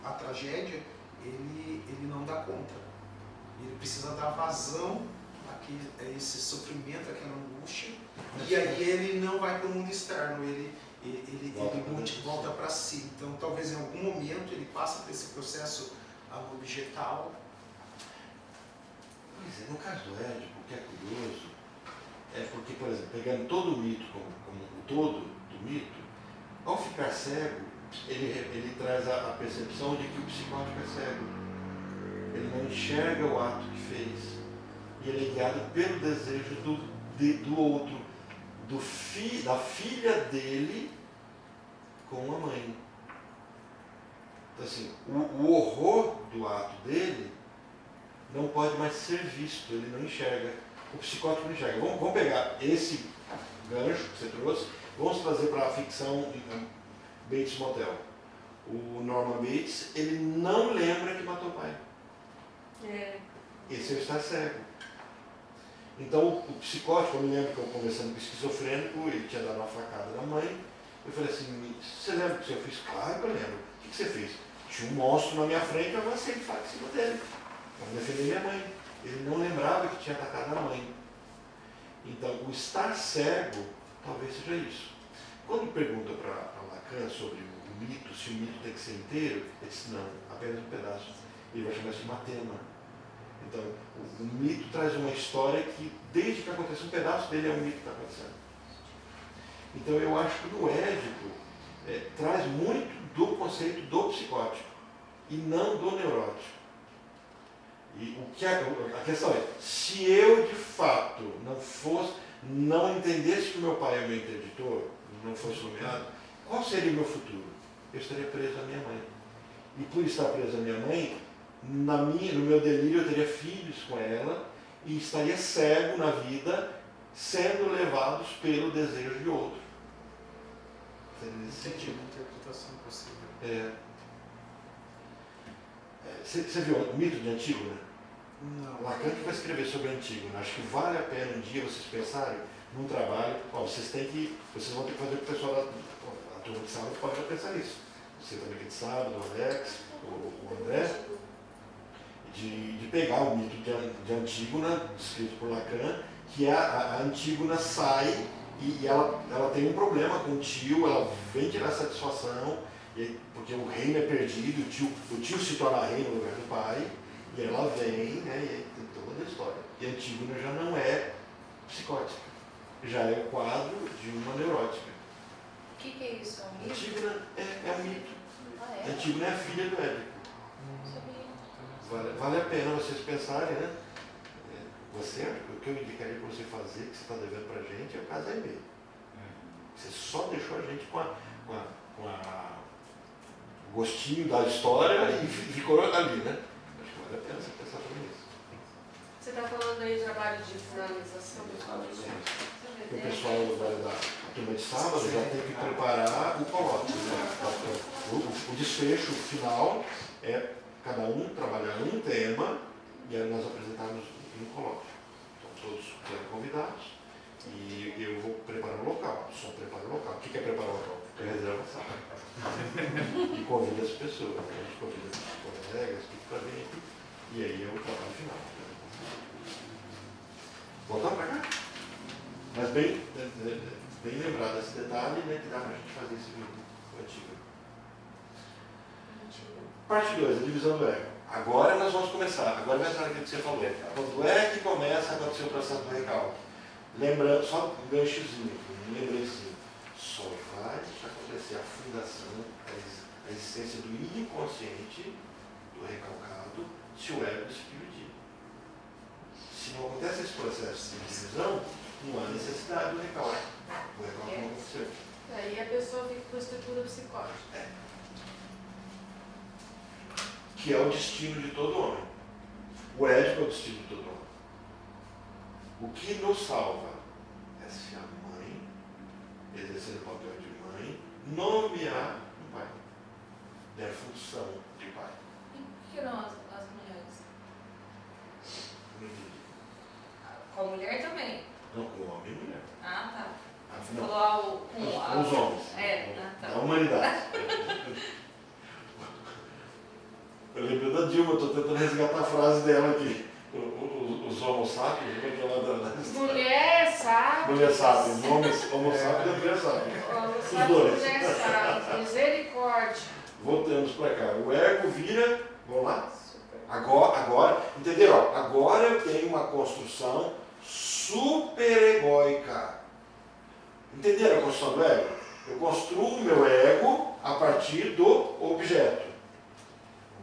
a tragédia, ele não dá conta. Ele precisa dar vazão a esse sofrimento, aquela angústia, e aí ele não vai para o mundo externo, ele volta para si. Então, talvez em algum momento ele passa por esse processo objetal. Pois é, no caso do Édipo, o que é curioso é porque, por exemplo, pegando todo o mito como o todo do mito, ao ficar cego, ele traz a percepção de que o psicótico é cego. Ele não enxerga o ato que fez. E ele é guiado pelo desejo do outro, da filha dele com a mãe. Então, assim, o horror do ato dele não pode mais ser visto, ele não enxerga. O psicótico não enxerga. Vamos pegar esse gancho que você trouxe, vamos trazer para a ficção Bates Motel. O Norman Bates, ele não lembra que matou o pai. Esse é o estar cego. Então, o psicótico, eu me lembro que eu conversando com o esquizofrênico, ele tinha dado uma facada na mãe. Eu falei assim, você lembra que eu fiz? Claro que eu lembro. O que você fez? Tinha um monstro na minha frente, eu avancei de faca em cima dele. Para defender minha mãe. Ele não lembrava que tinha atacado a mãe. Então, o estar cego talvez seja isso. Quando pergunta para Lacan sobre o mito, se o mito tem que ser inteiro, ele disse, não, apenas um pedaço. Ele vai chamar isso de matema. Então, o mito traz uma história que, desde que acontece um pedaço dele, é um mito que está acontecendo. Então, eu acho que no Édipo traz muito do conceito do psicótico e não do neurótico. E a questão é, se eu de fato não entendesse que o meu pai é meu interditor, não fosse nomeado, qual seria o meu futuro? Eu estaria preso à minha mãe. E por estar preso à minha mãe, no meu delírio eu teria filhos com ela e estaria cego na vida, sendo levados pelo desejo de outro. Seria nesse sentido. Uma interpretação possível. Você viu o mito de Antígona? Não. Lacan que vai escrever sobre Antígona. Acho que vale a pena um dia vocês pensarem num trabalho. Vocês vão ter que fazer o que o pessoal da turma de sábado pode pensar nisso. Você também que é de sábado, o Alex, o André, de pegar o mito de Antígona, escrito por Lacan, que a Antígona sai e ela tem um problema com o tio, ela vem tirar satisfação, porque o reino é perdido, o tio se torna rei no lugar do pai, e ela vem, né, e aí tem toda a história. E a Antígona já não é psicótica, já é o quadro de uma neurótica. O que é isso? É um mito? Antígona é um mito. Ah, é? Antígona é a filha do Édipo. Vale a pena vocês pensarem, né? O que eu indicaria para você fazer, que você está devendo para a gente, é o caso AIB. Você só deixou a gente com o gostinho da história e ficou ali, né? Acho que vale a pena você pensar sobre isso. Você está falando aí de trabalho de finalização do O pessoal da turma de sábado já tem que preparar o colóquio, né? O desfecho final é cada um trabalhar um tema e aí nós apresentarmos um colóquio. Então todos serão convidados e eu vou preparar o local, só preparar o local. O que é preparar o local? É reserva a sala. E convida as pessoas, a gente convida os colegas, tudo para vir aqui, e aí é o trabalho final. Voltar para cá? Mas bem lembrado esse detalhe, né, que dá para a gente fazer esse vídeo antigo. Parte 2, a divisão do ego. Agora nós vamos começar, agora vai entrar naquilo que você falou. Quando é que começa a acontecer o processo do recalque? Lembrando, só um ganchozinho, um lembrecinho. Só vai acontecer a fundação, a existência do inconsciente, do recalcado, se o ego se dividir. Se não acontece esse processo de divisão, não há necessidade do recalque. O recalque não aconteceu. Aí a pessoa fica com a estrutura psicótica. Que é o destino de todo homem. O Édipo é o destino de todo homem. O que nos salva é se a mãe, exercendo o papel de mãe, nomear um pai. Der função de pai. E por que não as mulheres? Não entendi. Com a mulher também? Não, com homem e mulher. Ah, tá. Não. Falou Os homens. tá. A humanidade. Eu lembrei da Dilma, estou tentando resgatar a frase dela aqui. Os homo sapiens, como é que ela Mulher sabe. Mulher sapiens, homo sapiens e mulher sapiens. Os dois. Mulher sabe. Misericórdia. Voltamos para cá. O ego vira, vamos lá? Agora, entenderam? Agora eu tenho uma construção super-egóica. Entenderam a construção do ego? Eu construo o meu ego a partir do objeto.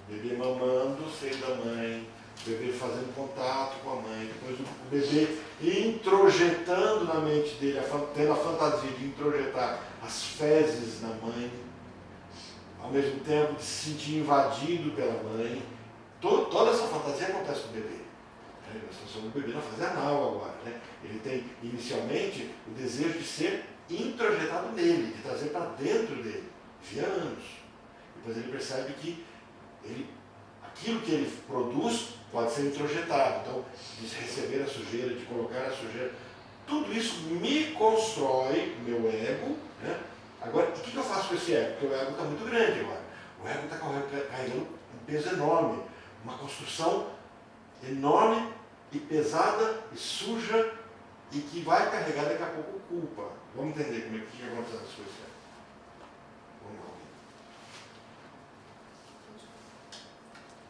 O bebê mamando, seio da mãe, o bebê fazendo contato com a mãe, depois o bebê introjetando na mente dele, tendo a fantasia de introjetar as fezes na mãe, ao mesmo tempo de se sentir invadido pela mãe. Toda essa fantasia acontece com o bebê. Nós estamos falando do bebê na fase anal agora. Né? Ele tem, inicialmente, o desejo de ser introjetado nele, de trazer para dentro dele, via anos. Depois ele percebe que aquilo que ele produz pode ser introjetado. Então, de receber a sujeira, de colocar a sujeira, tudo isso me constrói meu ego. Né? Agora, o que eu faço com esse ego? Porque o ego está muito grande agora. O ego está carregando um peso enorme, uma construção enorme e pesada e suja e que vai carregar daqui a pouco culpa. Vamos entender como é que acontece essa coisa. Vamos lá.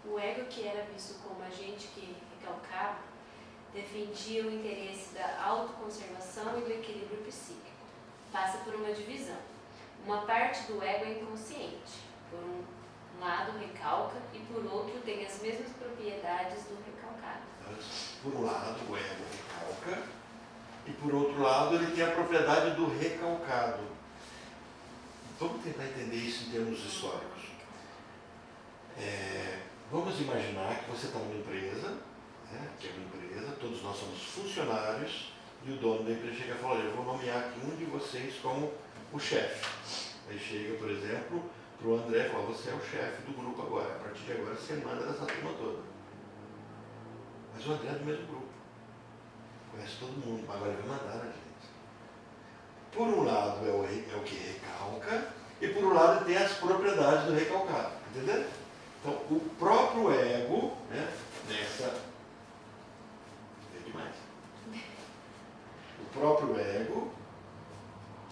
O ego, que era visto como agente que recalcava, defendia o interesse da autoconservação e do equilíbrio psíquico. Passa por uma divisão. Uma parte do ego é inconsciente. Por um lado recalca e por outro tem as mesmas propriedades do recalcado. Por um lado o ego recalca e por outro lado ele tem a propriedade do recalcado. Vamos tentar entender isso em termos históricos. Vamos imaginar que você está numa empresa, né, que é uma empresa, todos nós somos funcionários e o dono da empresa chega e fala: olha, eu vou nomear aqui um de vocês como o chefe. Aí chega, por exemplo, para o André e fala: você é o chefe do grupo agora, a partir de agora você manda dessa turma toda. Mas o André é do mesmo grupo, conhece todo mundo, agora ele vai mandar na gente. Por um lado é o que recalca e por um lado ele tem as propriedades do recalcado, entendeu? Então o próprio ego, né, o próprio ego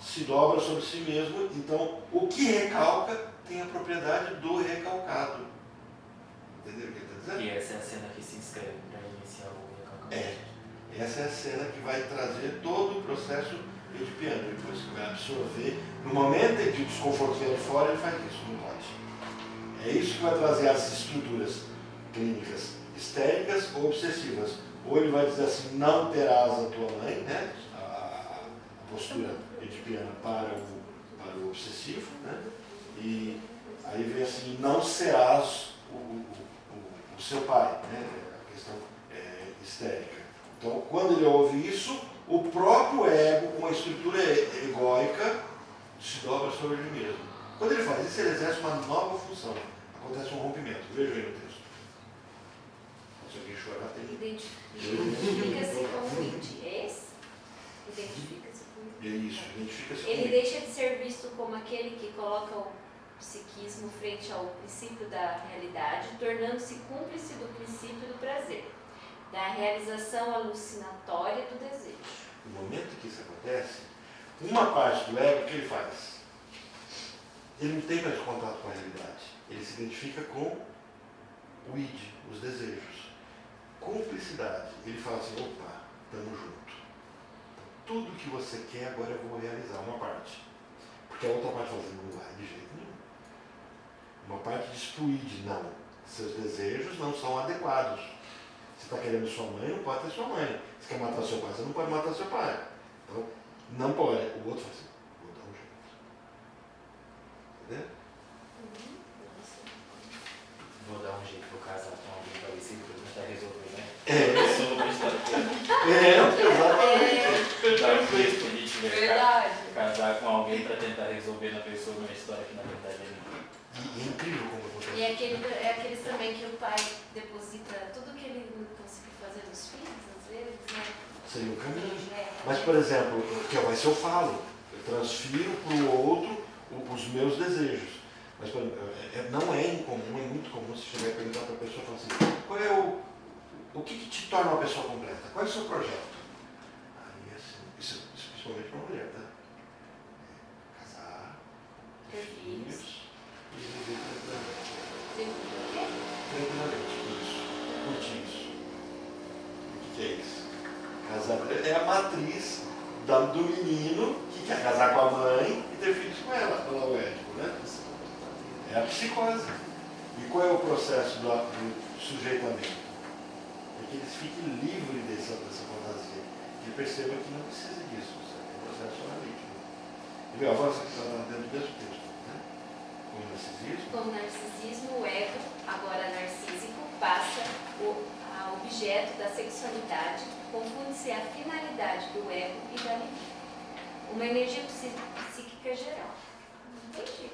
se dobra sobre si mesmo, então o que recalca tem a propriedade do recalcado. Entendeu o que ele está dizendo? E essa é a cena que se inscreve para iniciar o recalcamento. Essa é a cena que vai trazer todo o processo edipiano, depois que vai absorver. No momento em que o desconforto vem de fora, ele faz isso, não pode. É isso que vai trazer as estruturas clínicas histéricas ou obsessivas. Ou ele vai dizer assim: não terás a tua mãe, né? A postura edipiana para o obsessivo, né? E aí vem assim: não serás o seu pai, né? A questão histérica. Então, quando ele ouve isso, o próprio ego, com uma estrutura egóica, se dobra sobre ele mesmo. Quando ele faz isso, ele exerce uma nova função. Acontece um rompimento. Veja aí no texto. Se alguém chorar, tem... Identifica-se com o id. É esse? Identifica-se com o id. É isso, identifica-se com o Ele id. deixa de ser visto como aquele que coloca o psiquismo frente ao princípio da realidade, tornando-se cúmplice do princípio do prazer, da realização alucinatória do desejo. No momento que isso acontece, uma parte do ego, o que ele faz? Ele não tem mais contato com a realidade. Ele se identifica com o id, os desejos. Cumplicidade. Ele fala assim: opa, estamos juntos. Tudo que você quer, agora eu vou realizar uma parte. Porque a outra parte fala assim: não vai de jeito nenhum. Uma parte diz para o id: não. Seus desejos não são adequados. Você está querendo sua mãe, não pode ter sua mãe. Você quer matar seu pai, você não pode matar seu pai. Então, não pode. O outro fala assim: vou dar um jeito. Entendeu? Vou dar um jeito, vou casar com alguém parecido para tentar resolver, né? Sobre a história. Exatamente. Dar um jeito quando a gente tiver Verdade. casar com alguém para tentar resolver na pessoa uma história que na verdade é ninguém. E é incrível como acontece. E é aqueles também que o pai deposita tudo que ele não conseguiu fazer nos filhos, às vezes, né? Seria um caminho. Mas, por exemplo, que vai ser eu falo. transfiro para o outro os meus desejos. Mas não é incomum, é muito comum você chegar e perguntar para a pessoa e falar assim, qual é o que te torna uma pessoa completa? Qual é o seu projeto? Aí, assim, isso principalmente para uma mulher, tá? Casar, ter filhos e viver tranquilamente. Isso. Curtir isso. O que é isso? Casar é a matriz do menino que quer casar com a mãe e ter filhos com ela, pelo Édipo, né? É a psicose. E qual é o processo do sujeitamento? É que eles fiquem livres dessa fantasia. E percebam que não precisa disso. Isso é um processo analítico. E vê, avança que está dentro do mesmo texto. Né? Como narcisismo. Como narcisismo, o ego, agora narcísico, passa a objeto da sexualidade, confunde-se a finalidade do ego e da libido. Uma energia psíquica geral. Entendi.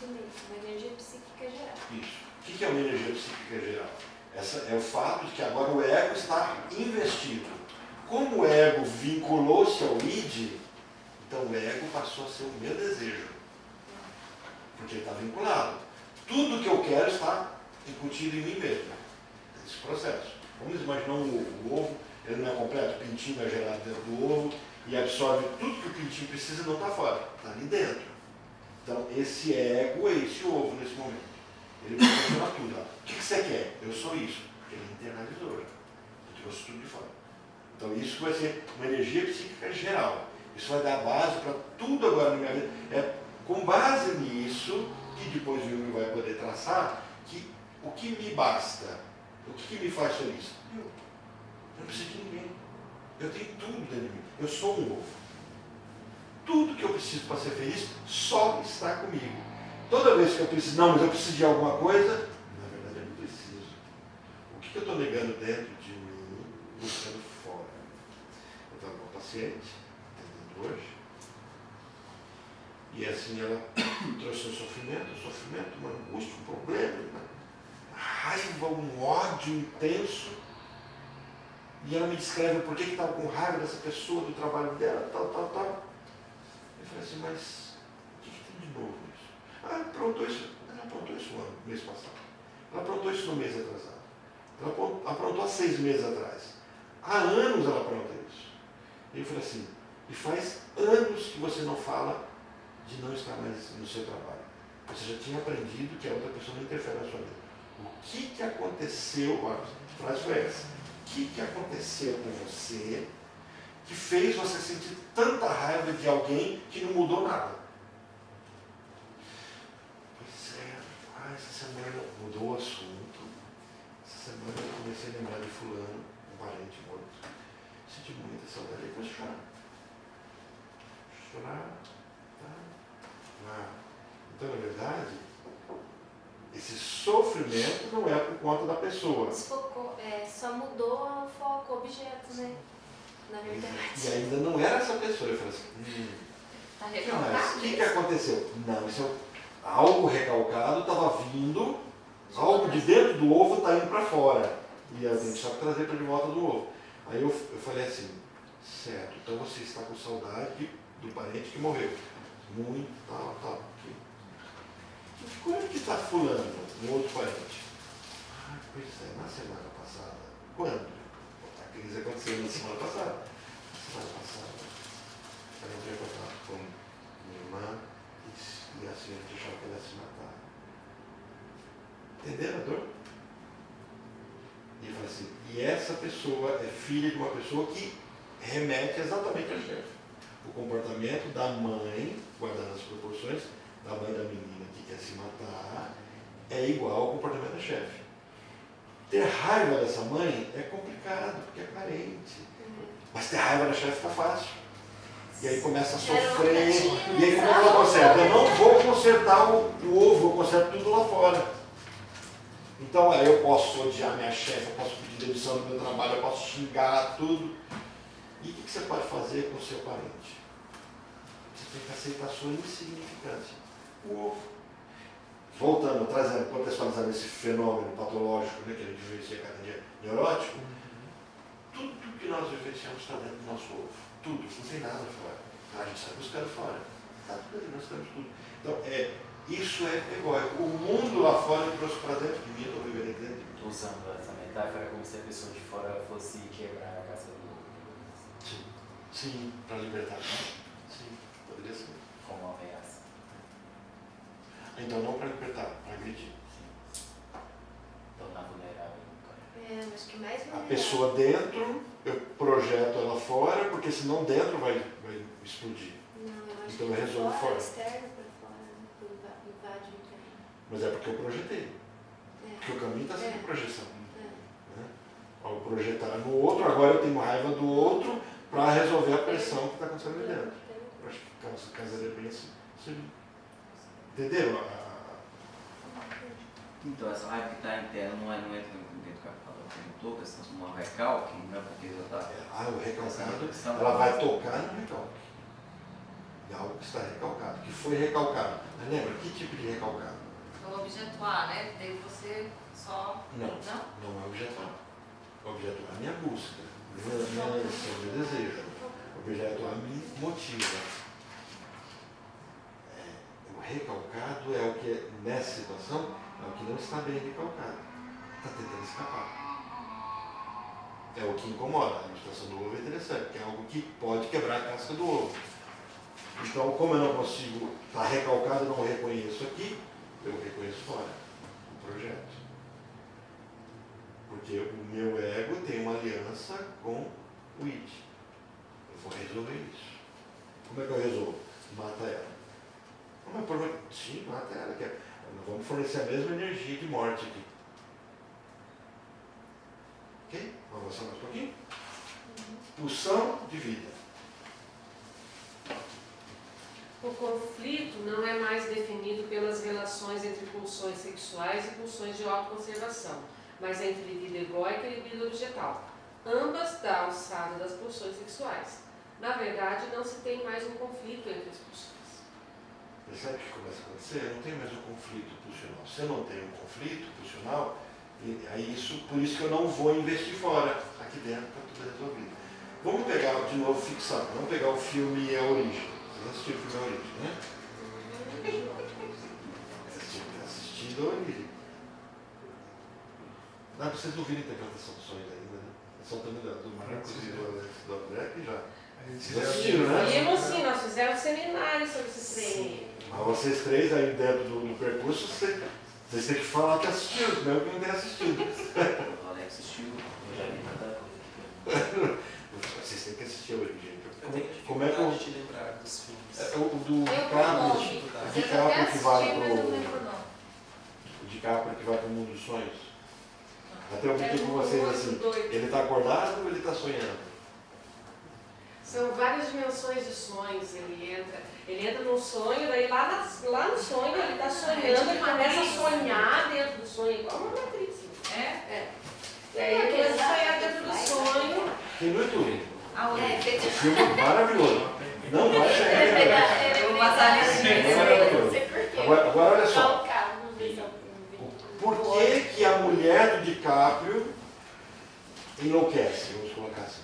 Uma energia psíquica geral. Isso. O que é uma energia psíquica geral? Essa é o fato de que agora o ego está investido. Como o ego vinculou-se ao id, então o ego passou a ser o meu desejo. Porque ele está vinculado. Tudo que eu quero está incutido em mim mesmo. Esse processo. Vamos imaginar o ovo, ele não é completo, o pintinho é gerado dentro do ovo e absorve tudo que o pintinho precisa e não está fora, está ali dentro. Então, esse ego é esse ovo nesse momento. Ele proporciona tudo. O que você quer? Eu sou isso. Porque ele internalizou. Eu trouxe tudo de fora. Então, isso vai ser uma energia psíquica geral. Isso vai dar base para tudo agora na minha vida. É com base nisso que depois o Jung vai poder traçar que o que me basta, o que me faz feliz? Eu não preciso de ninguém. Eu tenho tudo dentro de mim. Eu sou um ovo. Tudo que eu preciso para ser feliz só está comigo. Toda vez que eu preciso, não, mas eu preciso de alguma coisa, na verdade eu não preciso. O que eu estou negando dentro de mim, buscando fora? Eu estava com uma paciente, atendendo hoje, e assim ela trouxe um sofrimento, uma angústia, um problema, uma raiva, um ódio intenso. E ela me descreve por que estava com raiva dessa pessoa, do trabalho dela, tal. Eu falei assim, mas o que tem de novo nisso? Ela aprontou isso no mês passado. Ela aprontou isso no mês atrasado. Ela aprontou há 6 meses atrás. Há anos ela apronta isso. E eu falei assim, e faz anos que você não fala de não estar mais no seu trabalho. Você já tinha aprendido que a outra pessoa não interfere na sua vida. O que aconteceu, a frase foi essa, o que aconteceu com você que fez você sentir tanta raiva de alguém que não mudou nada? Pois é, essa semana mudou o assunto. Essa semana eu comecei a lembrar de fulano, um parente morto. Senti muita saudade e comecei a chorar. Então, na verdade, esse sofrimento não é por conta da pessoa. Só mudou o foco, o objeto, né? Na verdade. E ainda não era essa pessoa. Eu falei assim, Tá mas o que aconteceu? Não, isso é algo recalcado estava vindo, algo de dentro do ovo está indo para fora. E a gente só trazer para de volta do ovo. Aí eu falei assim, certo, então você está com saudade do parente que morreu. Muito, tal. E como é que está fulano, um outro parente? Pois é, na semana passada. Quando? A crise aconteceu na semana passada. Semana passada, ela entrou em contato com minha irmã e a senhora achava que ela ia se matar. Entenderam a dor? E eu falei assim, e essa pessoa é filha de uma pessoa que remete exatamente ao chefe. O comportamento da mãe, guardando as proporções, da mãe da menina que quer se matar, é igual ao comportamento da chefe. Ter raiva dessa mãe é complicado, porque é parente. Mas ter raiva da chefe está fácil. E aí começa a sofrer. E aí como é que ela conserta? Eu não vou consertar o ovo, eu conserto tudo lá fora. Então aí eu posso odiar minha chefe, eu posso pedir demissão do meu trabalho, eu posso xingar tudo. E o que você pode fazer com o seu parente? Você tem que aceitar a sua insignificância. O ovo. Voltando, trazendo, contextualizando esse fenômeno patológico, né, que a gente vivencia cada dia neurótico, tudo que nós vivenciamos está dentro do nosso ovo. Tudo, não tem nada fora. A gente sai buscando fora. Está tudo ali, nós temos tudo. Então, isso é egóico. O mundo lá fora trouxe para dentro de mim, eu estou vivendo aqui dentro de mim. Estou usando essa metáfora como se a pessoa de fora fosse quebrar a casca do outro. Sim, para libertar. Sim, poderia ser. Como uma ameaça. Então não para libertar, para agredir. Tornar vulnerável. Acho que mais A vulnerável. pessoa dentro, eu projeto ela fora, porque senão dentro vai explodir. Não, eu acho Então que eu resolvo fora. externo para fora, invade o interno. Mas é porque eu projetei. Porque o caminho está sendo projeção. Né? Ao projetar no outro, agora eu tenho raiva do outro para resolver a pressão que está acontecendo ali dentro. Eu acho que casaria bem assim. Entenderam? Então, essa raiva que está interna não entra dentro do que a Paula perguntou, que é uma recalque, não é porque já está... O recalcado, ela vai tocar no recalque. De algo que está recalcado, que foi recalcado. Mas lembra, que tipo de recalcado? O objeto A, né? Daí você só... Não é objeto A. O objeto A é a minha busca, meu desejo. O objeto A me motiva. O recalcado é o que, nessa situação, é o que não está bem recalcado. Está tentando escapar. É o que incomoda. A ilustração do ovo é interessante, porque é algo que pode quebrar a casca do ovo. Então, como eu não consigo estar recalcado, eu não reconheço aqui, eu reconheço fora, o projeto. Porque o meu ego tem uma aliança com o id. Eu vou resolver isso. Como é que eu resolvo? Mata ela. Não é problema. Sim, mata ela. Nós vamos fornecer a mesma energia de morte aqui. Ok? Vamos avançar mais um pouquinho? Pulsão de vida. O conflito não é mais definido pelas relações entre pulsões sexuais e pulsões de autoconservação, mas entre libido egóica e libido objetal, ambas da alçada das pulsões sexuais. Na verdade, não se tem mais um conflito entre as pulsões. Percebe o que começa a acontecer? Eu não tenho mais um conflito pulsional. Se eu não tenho um conflito pulsional, por isso que eu não vou investir fora. Aqui dentro está tudo resolvido. Vamos pegar de novo fixado. Vamos pegar o filme A Origem. Vocês assistiram o filme A Origem, né? Assistindo A Origem. Não, vocês não viram a interpretação dos sonhos ainda, né? Só também do Marcos e do Alex do André que já. Vocês assistiram, né? Vimos sim, nós fizemos seminário sobre esse trem. Mas vocês três aí dentro do percurso, vocês têm que falar que assistiram, mesmo que não tenha assistido. O Alex assistiu, eu já vi tanta coisa. Vocês têm que assistir a Origem. Eu tenho Como é que eu... dificuldade de lembrar dos filmes. O do DiCaprio que vai pro... O DiCaprio que vai pro mundo dos sonhos. Até eu brinquei com vocês assim, ele está acordado ou ele está sonhando? São várias dimensões de sonhos. Ele entra num sonho, daí lá no sonho ele está sonhando, ele começa a sonhar dentro do sonho, igual uma matriz. E aí ele começa a sonhar dentro do sonho. Tem no YouTube. Aonde? O filme é maravilhoso. Não vai chegar. Eu vou passar a listinha. Agora olha só. Por que a mulher do DiCaprio enlouquece? Vamos colocar assim.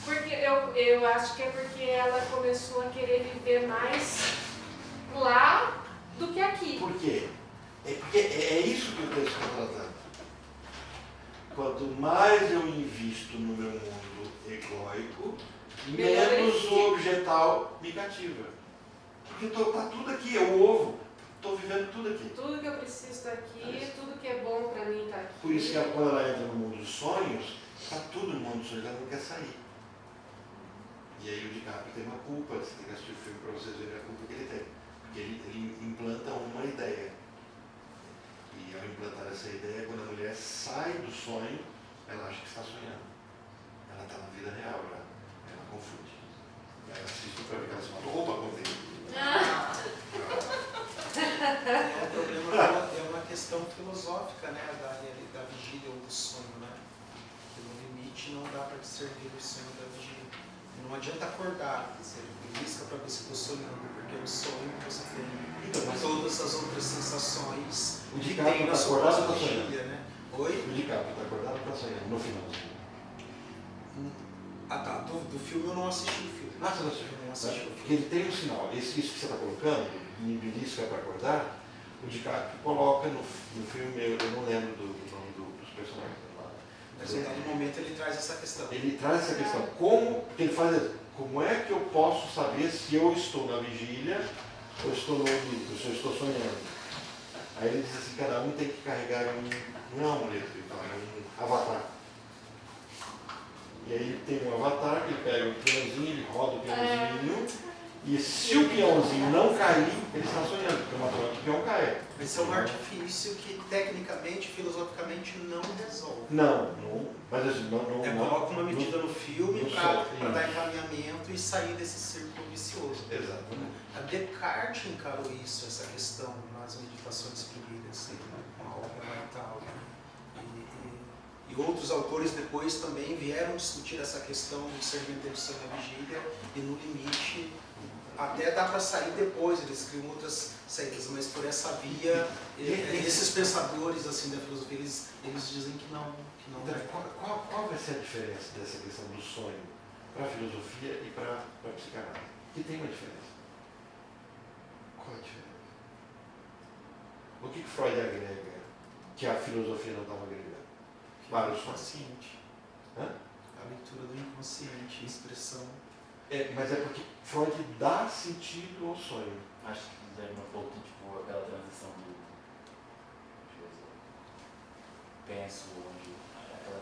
Porque eu acho que é porque ela começou a querer viver mais lá do que aqui. Por quê? Porque é isso que o texto está tratando. Quanto mais eu invisto no meu mundo egóico, menos o objetal me cativa. Porque está tudo aqui, é o ovo. Estou vivendo tudo aqui. Tudo que eu preciso está aqui, tudo que é bom para mim está aqui. Por isso que quando ela entra no mundo dos sonhos, está tudo no mundo dos sonhos, ela não quer sair. E aí o DiCaprio tem uma culpa, você tem que assistir o filme para vocês verem a culpa que ele tem. Porque ele implanta uma ideia. E ao implantar essa ideia, quando a mulher sai do sonho, ela acha que está sonhando. Ela está na vida real, ela confunde. Ela assiste para ver que ela se fala, opa, contei. O problema é uma questão filosófica, né, da vigília ou do sonho, né? Que no limite não dá para discernir o sonho da vigília. Não adianta acordar, você risca para ver se estou sonhando, porque o sonho você tem todas as outras sensações O que DiCaprio tem na está sua acordado ou está sonhando? vigília, né? Oi? O DiCaprio está acordado ou está sonhando? No finalzinho. Ah tá, do filme eu não assisti o filme. Ah, você não assistiu? Eu não assisti o Porque filme. ele tem um sinal. Isso que você está colocando, em Belisca para acordar, o DiCaprio coloca no filme, eu não lembro do nome dos personagens. Mas em dado momento ele traz essa questão. Ele traz essa questão. Como é que eu posso saber se eu estou na vigília ou estou no ouvido, se eu estou sonhando? Aí ele diz assim, cada um tem que carregar não é um amuleto, é um avatar. E aí ele tem um avatar, ele pega o peãozinho, ele roda o peãozinho, e se o peãozinho não cair, ele está sonhando, porque uma prova de peão cai. Esse é um artifício que tecnicamente, filosoficamente, não resolve. Mas assim, não. Coloca uma medida no filme no para sol, dar encaminhamento e sair desse círculo vicioso. Exatamente. A Descartes encarou isso, essa questão nas meditações proibidas, com a ópera e tal. E outros autores depois também vieram discutir essa questão do discernimento entre sonho e vigília, e no limite até dá para sair depois, eles criam outras saídas, mas por essa via, esses pensadores assim, da filosofia, eles dizem que não Então, qual vai ser a diferença dessa questão do sonho para a filosofia e para a psicanálise? Que tem uma diferença. Qual a diferença? O que Freud agrega que a filosofia não estava agregando? Para o sonho. inconsciente. Hã? A leitura do inconsciente, a expressão. Mas é porque Freud dá sentido ao sonho. Acho que lembra um pouco tipo aquela transição do penso onde aquela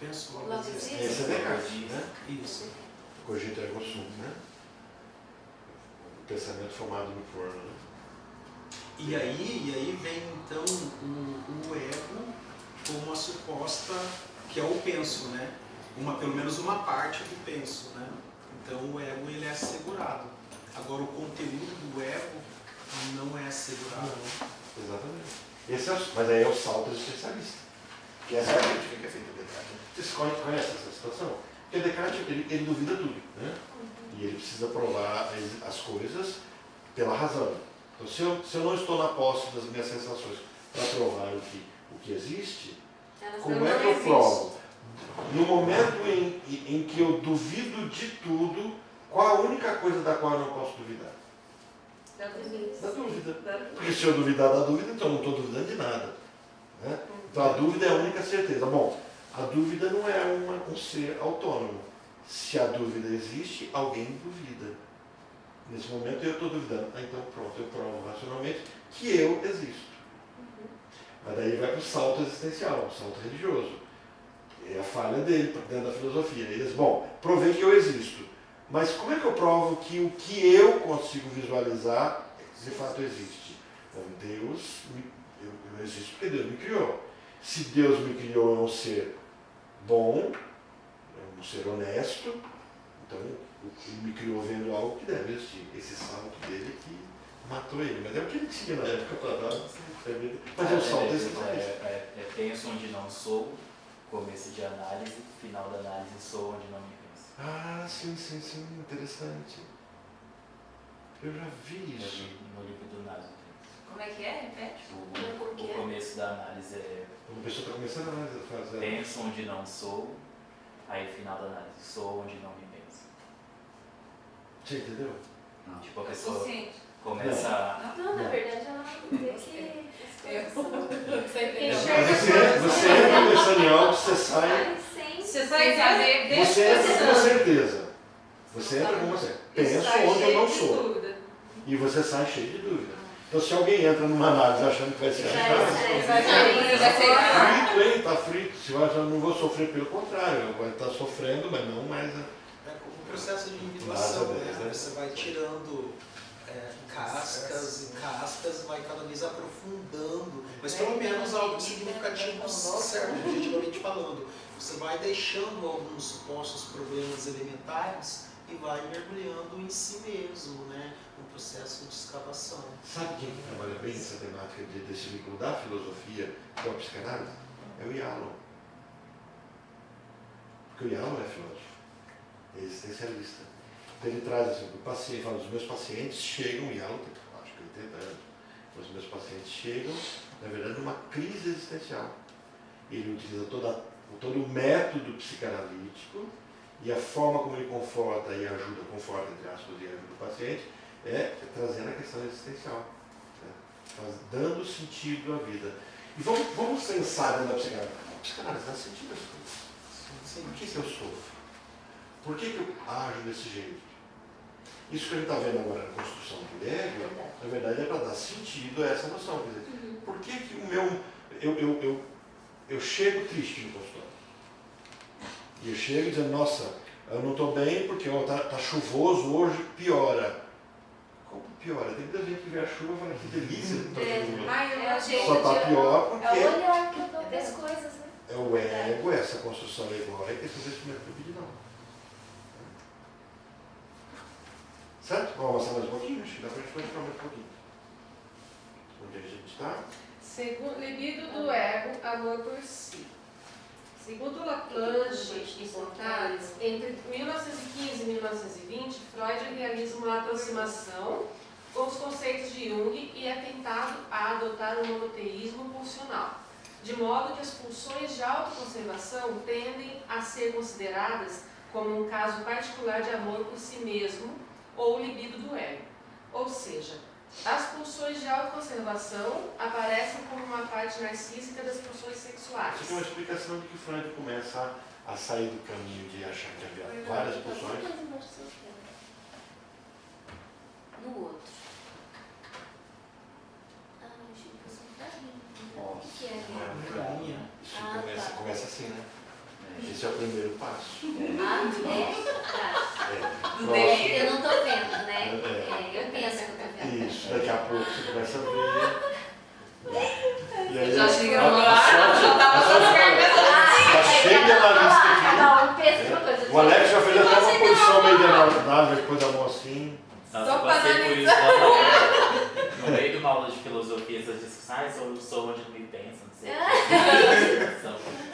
Penso Logo logo existe. existe. Esse é Descartes, né? Isso. Cogito ergo sum, né? O pensamento formado no forno, né? E aí vem então o ego como a suposta, que é o penso, né? Pelo menos uma parte do penso, né? Então o ego ele é assegurado. Agora o conteúdo do ego não é assegurado. Exatamente. Mas aí é o salto existencialista. Que essa é a crítica que é feita do Descartes. Vocês conhecem essa situação? Porque Descartes ele duvida tudo, né? E ele precisa provar as coisas pela razão. Então, se eu não estou na posse das minhas sensações para provar o que existe, como é que eu provo? No momento em que eu duvido de tudo, qual a única coisa da qual eu não posso duvidar? Da dúvida. Porque se eu duvidar da dúvida, então eu não estou duvidando de nada. Né? Então a dúvida é a única certeza. Bom, a dúvida não é um ser autônomo. Se a dúvida existe, alguém duvida. Nesse momento eu estou duvidando. Então pronto, eu provo racionalmente que eu existo. Mas daí vai para o salto existencial, o salto religioso. É a falha dele dentro da filosofia. Ele diz, bom, provei que eu existo. Mas como é que eu provo que o que eu consigo visualizar de fato existe? Então, eu existo porque Deus me criou. Se Deus me criou é um ser bom, é um ser honesto, então ele me criou vendo algo que deve existir. Esse salto dele que matou ele. Mas é o que ele tinha na época para dar. Mas é o salto existencialista. penso onde não sou, começo de análise, final da análise sou onde não me penso. Ah, sim, interessante. Eu já vi Eu isso. vi no livro do Naso. Como é que é? Repete. O começo da análise é Uma pessoa está começando a fazer. penso onde não sou, aí final da análise, sou onde não me penso. Você entendeu? Tipo, a Eu pessoa sou ciente. começa a... Não, na verdade ela vê que Você entendeu? Mas você entra pensando em algo, você sai. Você vai saber Você entra com uma certeza. Você entra com uma certeza. Penso onde eu não sou. E você sai cheio de dúvida. Então se alguém entra numa análise achando que vai ser tá frito. Se eu achar, não vou sofrer, pelo contrário, eu vou estar sofrendo, mas não mais. É como um processo de individuação, né? Você vai tirando cascas e cascas, vai cada vez aprofundando, mas pelo menos algo significativo, certo, objetivamente falando. Você vai deixando alguns supostos problemas elementares e vai mergulhando em si mesmo, né? Um processo de escavação. Sabe quem que trabalha bem essa temática desse vínculo da filosofia com a psicanálise? É o Yalom. Porque o Yalom é filósofo, é existencialista. Então ele traz assim, o paciente, fala, os meus pacientes chegam, o Yalom tem, acho que 80 anos, os meus pacientes chegam, na verdade, numa crise existencial. Ele utiliza todo o método psicanalítico E a forma como ele conforta e ajuda, conforta entre aspas, e ajuda o paciente, é trazendo a questão existencial, né? Dando sentido à vida. E vamos pensar dentro da psicanálise. A psicanálise dá sentido às coisas. Por que eu sofro? Por que eu ajo desse jeito? Isso que a gente está vendo agora na construção do ego, na verdade é para dar sentido a essa noção. Quer dizer, por que o meu... Eu chego triste no consultório. E eu chego dizendo, nossa, eu não estou bem porque está chuvoso hoje, piora. Como piora? Tem muita gente que vê a chuva e fala, que delícia. Só está pior porque... É o olhar que eu dou para as coisas, né? É o ego, essa construção egóica, esse investimento do não. Certo? Vamos avançar mais um pouquinho? Acho que dá para a gente continuar mais um pouquinho. Onde a gente está? Segundo, libido do ego, amor por si. Segundo Laplanche e Portales, entre 1915 e 1920, Freud realiza uma aproximação com os conceitos de Jung e é tentado a adotar um monoteísmo pulsional, de modo que as pulsões de autoconservação tendem a ser consideradas como um caso particular de amor por si mesmo ou libido do ego. Ou seja, as pulsões de autoconservação aparecem como uma parte narcísica das pulsões sexuais. Isso é uma explicação de que Freud começa a sair do caminho de achar que havia várias pulsões. No outro. Achei que fosse um fraguinho. O que é? Isso começa assim, né? Esse é o primeiro passo. Eu não estou vendo, né? Eu penso que eu estou vendo. Isso, daqui a pouco você começa a ver. E aí, Já chegamos lá, já estava cheio de analista aqui. Não, pensa uma coisa. O Alex já fez até uma posição meio de análise, depois a mão assim. Nossa, eu passei por isso lá no meio de uma aula de filosofia, essas discussões, eu sou onde me pensa, não sei.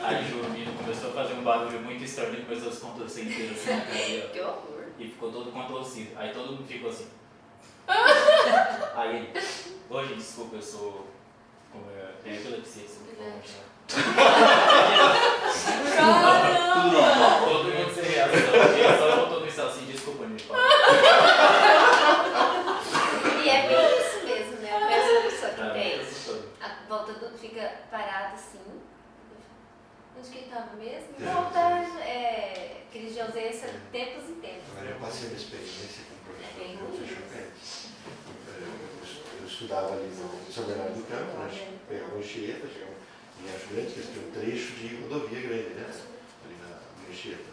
Aí o menino começou a fazer um barulho muito estranho e começou a se contorcer inteiro assim na cadeira. Que horror. E ficou todo contorcido. Aí todo mundo ficou assim. Aí ele, hoje, desculpa, eu sou. Como é? Tem epilepsia, todo mundo sem reação. Ele só voltou no céu assim, desculpa, me fala. E é bem isso mesmo, né? Eu penso uma pessoa que tem. A volta do fica parada assim. Onde que ele estava mesmo? Volta, crise de ausência, tempos e tempos. Agora eu passei uma experiência com o professor Chocante. Eu estudava ali no São Bernardo do Campo, nós pegamos Anchieta, chegamos em Acho Grande, que tem um trecho de rodovia grande, né? Ali na Anchieta.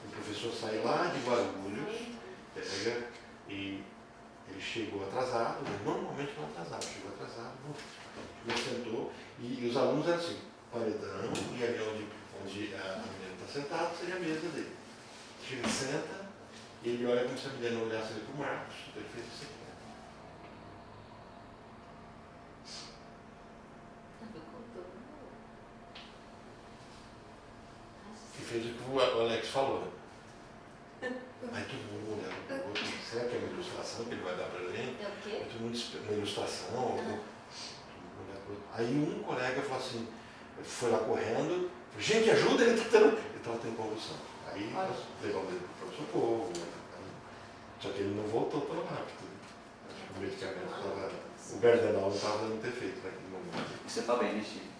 O professor sai lá de Guarulhos, pega e ele chegou atrasado, normalmente não atrasado, chegou atrasado, sentou, e os alunos eram assim, paredão, e ali onde a menina está sentada seria a mesa dele. Chega, senta, e ele olha como se a menina não olhasse ali para o Marcos, então ele fez isso aqui. E fez o que o Alex falou, né? Aí todo mundo olhava para o outro, será que é uma ilustração que ele vai dar para a gente? É o quê? Todo mundo, uma ilustração, aí um colega falou assim, foi lá correndo, gente, ajuda, ele estava tendo convulsão. Aí nós levamos ele para o socorro, só que ele não voltou tão rápido. Acho que o medicamento estava, o Gardenal não estava dando efeito naquele momento. Você está bem, né, Chico?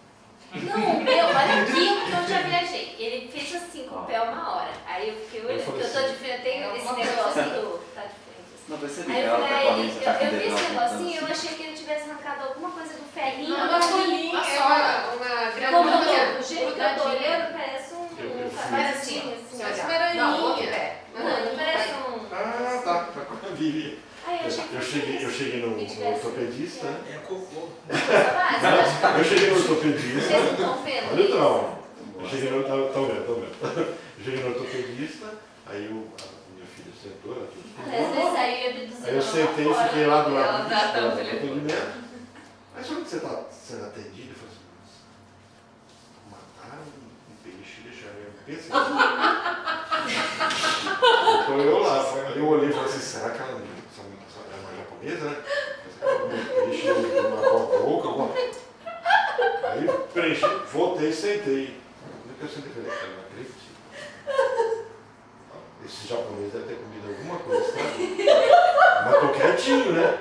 Não, o meu, olha aqui o que eu já viajei. Ele fez assim com o pé uma hora. Aí eu fiquei olhando, porque eu tô de frente, eu tenho esse negócio do. Tá de frente. Assim. Não, percebi Aí que eu ela falei, tá com a mesa, tá com o eu vi dedo esse apontando negocinho e eu assim. achei que ele tivesse arrancado alguma coisa do ferrinho. Uma folhinha, uma Como do jeito que eu tô olhando, parece um. Faz assim. Parece uma aranhinha. Não parece um. Ah, tá com a Vivi. Eu cheguei no ortopedista. É cocô. Eu cheguei no ortopedista. Vocês não estão vendo? Olha o trauma. Eu cheguei no. Estão vendo. Eu cheguei no ortopedista, aí minha filha sentou, ela Às vezes aí abduzindo. aí eu sentei e fiquei lá do lado do Ela tá atendimento. Aí só que você está sendo atendido, eu falei assim, mataram um peixe e deixaram eu pensar. Então eu lá, eu olhei e falei assim, será que ela é uma japonesa, né? Um peixe, uma boca, alguma coisa. Aí preenchi, voltei e sentei. No que eu sentei, falei, eu não acredito. esse japonês deve ter comido alguma coisa, sabe? Mas tô quietinho, né?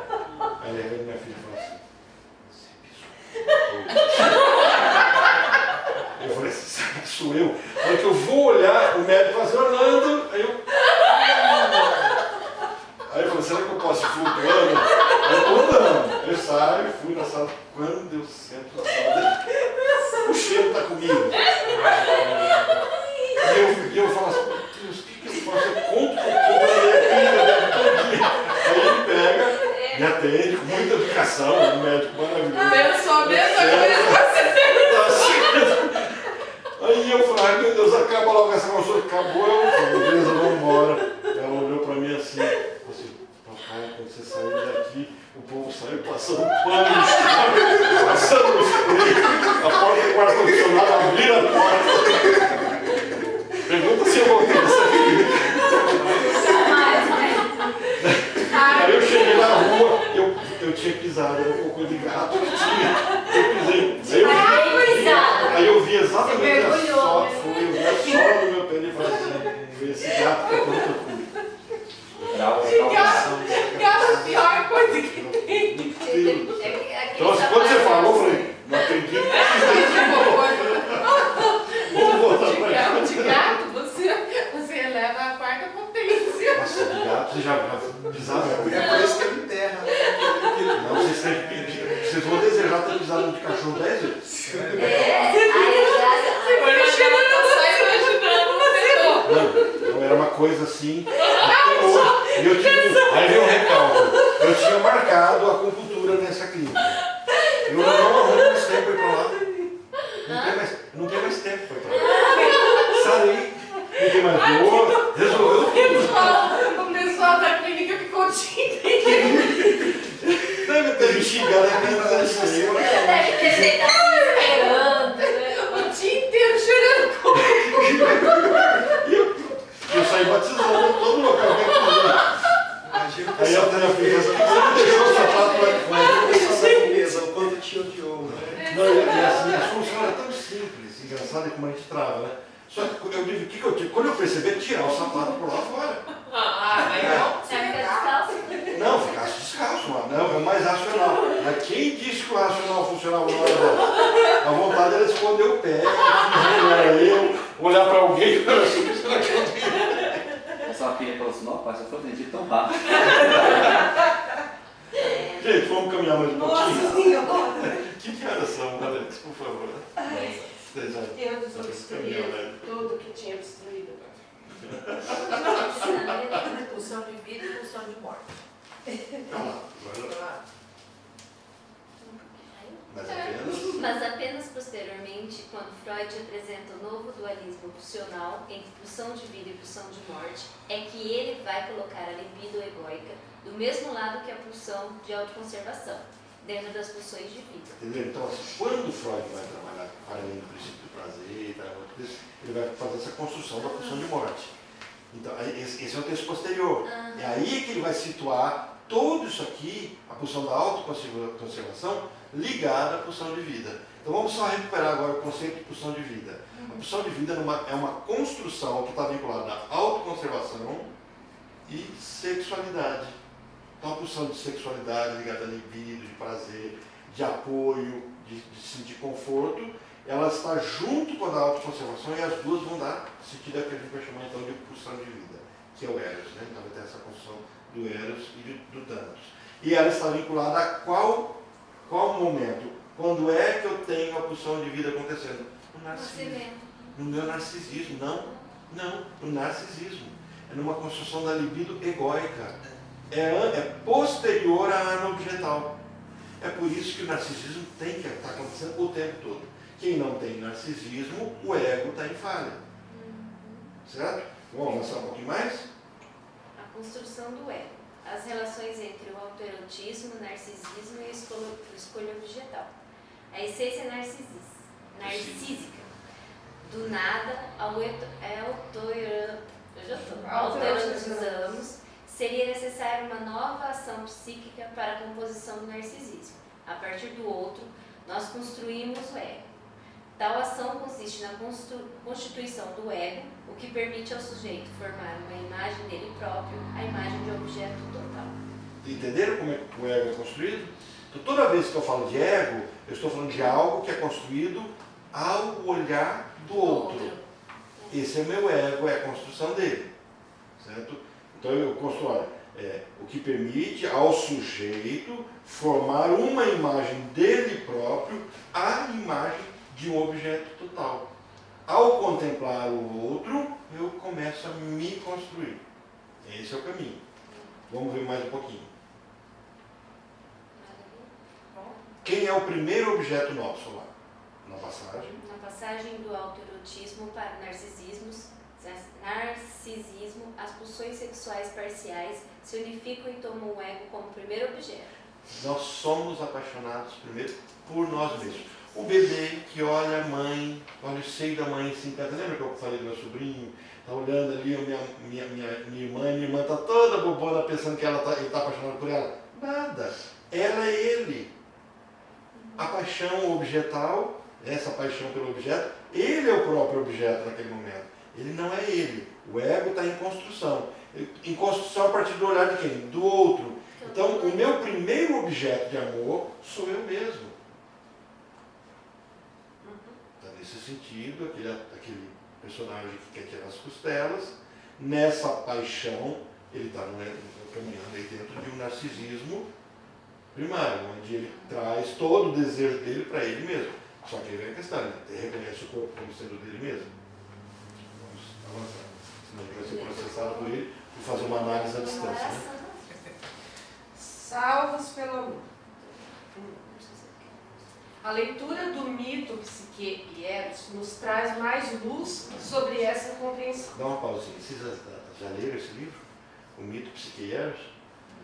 Aí minha filha falou assim, eu falei assim, sou eu. Na hora que eu vou olhar, o médico fala assim, Orlando, aí eu falei, será que eu posso ir flutuando? Aí eu tô andando. Eu saio, fui na sala, quando eu sento na sala, o cheiro tá comigo. E eu falo assim, meu Deus, o que eu faço? Eu conto pra minha filha todo dia. Aí ele pega, me atende com muita educação, um médico maravilhoso. Pensou a mesma coisa que você fez. Aí eu falei, meu Deus, acaba logo essa consulta. Acabou, eu falei, beleza, vamos embora. Ela olhou pra mim assim, papai, quando você saiu daqui, o povo saiu passando pano no chão, passando no spray, a porta do quarto condicionado, abriram a porta. Pergunta se eu voltei dessa vida. Aí eu cheguei na rua, eu tinha pisado no cocô de gato que tinha. Eu pisei. Aí eu vi exatamente a sola, eu vi a sola do meu pé e falei assim, foi esse gato que eu tanto fui. Gato é a pior coisa que tem. Então, assim, quando você falou, eu falei, não acredito que vamos voltar pra cá. De gato, você eleva a quarta potência. Nossa, de gato, você já pisava. É por isso que ele enterra, né? Não, vocês vão desejar ter pisado de cachorro 10 vezes. Não, era uma coisa assim. E eu tinha, aí veio um recalque. Eu tinha marcado a acupuntura nessa clínica. Eu não arrumo mais tempo para ir pra lá. Não tem mais tempo para ir pra lá. Sarei, não tem mais dor, resolveu tudo. O pessoal da clínica ficou o dia inteiro. Deve ter me xingado aqui na Deve ter feito assim, esperando, né? O dia inteiro chorando comigo. Eu saí batizando todo local que eu Imagina Aí eu tenho a filha, você deixou o sapato lá de fora. o quanto te odiou, né? Não, e assim, a solução era tão simples, engraçado é como a gente trava, né? Só que eu digo, o que eu tive? Quando eu percebi, tirar o sapato por lá fora. Mas não. Não, ficasse descalço, mano. Não, é o mais racional. Mas quem disse que o racional funcionava na hora dessa? A vontade era esconder o pé, eu olhar para alguém e falar assim, será que eu tenho? Sua filha falou assim, não, pai, você foi atendido tão rápido. Gente, vamos caminhar mais um pouquinho? Nossa Senhora! Que horas são, Alex, por favor? Eu desobstruí tudo que tinha obstruído. Pulsão de vida e pulsão de morte. Mas apenas posteriormente, quando Freud apresenta o novo dualismo pulsional entre pulsão de vida e pulsão de morte, é que ele vai colocar a libido egóica do mesmo lado que a pulsão de autoconservação, dentro das pulsões de vida. Entendeu? Então, assim, quando Freud vai trabalhar para além do princípio do prazer, ele vai fazer essa construção da pulsão de morte. Então, esse é o texto posterior. É aí que ele vai situar tudo isso aqui, a pulsão da autoconservação, ligada à pulsão de vida. Então vamos só recuperar agora o conceito de pulsão de vida. A pulsão de vida é uma construção que está vinculada à autoconservação e sexualidade. Então a pulsão de sexualidade ligada a libido, de prazer, de apoio, de sentir conforto, ela está junto com a da autoconservação e as duas vão dar sentido àquilo que a gente vai chamar então de pulsão de vida, que é o Eros, né? Então vai ter essa construção do Eros e do Thanatos. E ela está vinculada a qual momento? Quando é que eu tenho a pulsão de vida acontecendo? No narcisismo. No meu narcisismo. Não, no narcisismo. É numa construção da libido egóica. É posterior à anobjetal. É por isso que o narcisismo tem que estar acontecendo o tempo todo. Quem não tem narcisismo, o ego está em falha. Certo? Vamos avançar um pouquinho mais? A construção do ego. As relações entre o autoerotismo, o narcisismo e a escolha objetal. A essência narcísica. Do nada ao autoerotizamos, seria necessária uma nova ação psíquica para a composição do narcisismo. A partir do outro, nós construímos o ego. Tal ação consiste na constituição do ego, o que permite ao sujeito formar uma imagem dele próprio, a imagem de objeto total. Entenderam como é que o ego é construído? Então, toda vez que eu falo de ego, eu estou falando de algo que é construído ao olhar do outro. Esse é o meu ego, é a construção dele. Certo? Então eu construo, olha, o que permite ao sujeito formar uma imagem dele próprio, a imagem de um objeto total. Ao contemplar o outro, eu começo a me construir. Esse é o caminho. Vamos ver mais um pouquinho. Quem é o primeiro objeto nosso lá? Na passagem? Na passagem do autoerotismo para o narcisismo, as pulsões sexuais parciais se unificam e tomam o ego como primeiro objeto. Nós somos apaixonados primeiro por nós mesmos. O bebê que olha a mãe, olha o seio da mãe, se encanta. Lembra que eu falei do meu sobrinho? Está olhando ali, minha irmã está toda bobona pensando que ele está apaixonado por ela. Nada. Ela é ele. A paixão objetal, essa paixão pelo objeto, ele é o próprio objeto naquele momento. Ele não é ele. O ego está em construção. Em construção a partir do olhar de quem? Do outro. Então, o meu primeiro objeto de amor sou eu mesmo. Então, nesse sentido, aquele personagem que quer tirar as costelas, nessa paixão, ele está caminhando aí dentro de um narcisismo primário, onde ele traz todo o desejo dele para ele mesmo. Só que aí vem a questão, ele reconhece o corpo como sendo dele mesmo. Vamos avançar. Senão ele vai ser processado por ele e fazer uma análise à distância. Né? Salvos pelo amor. A leitura do mito Psique e Eros nos traz mais luz sobre essa compreensão. Dá uma pausinha. Vocês já leram esse livro? O mito Psique e Eros?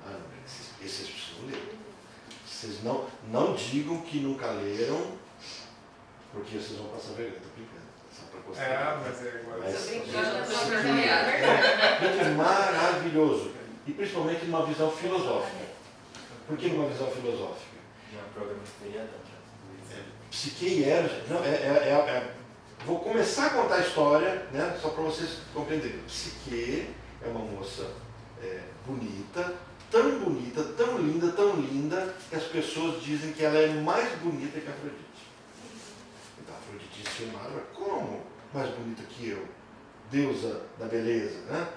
Ah, não. Esses precisam ler. Vocês não digam que nunca leram, porque vocês vão passar vergonha. Estou brincando. Só para constar. Mas é igual. É maravilhoso. E principalmente numa visão filosófica. Por que numa visão filosófica? Psique e Eros. Vou começar a contar a história, né, só para vocês compreenderem. Psique é uma moça bonita, tão linda, que as pessoas dizem que ela é mais bonita que a Afrodite. Então a Afrodite se ciumada, como mais bonita que eu? Deusa da beleza, né?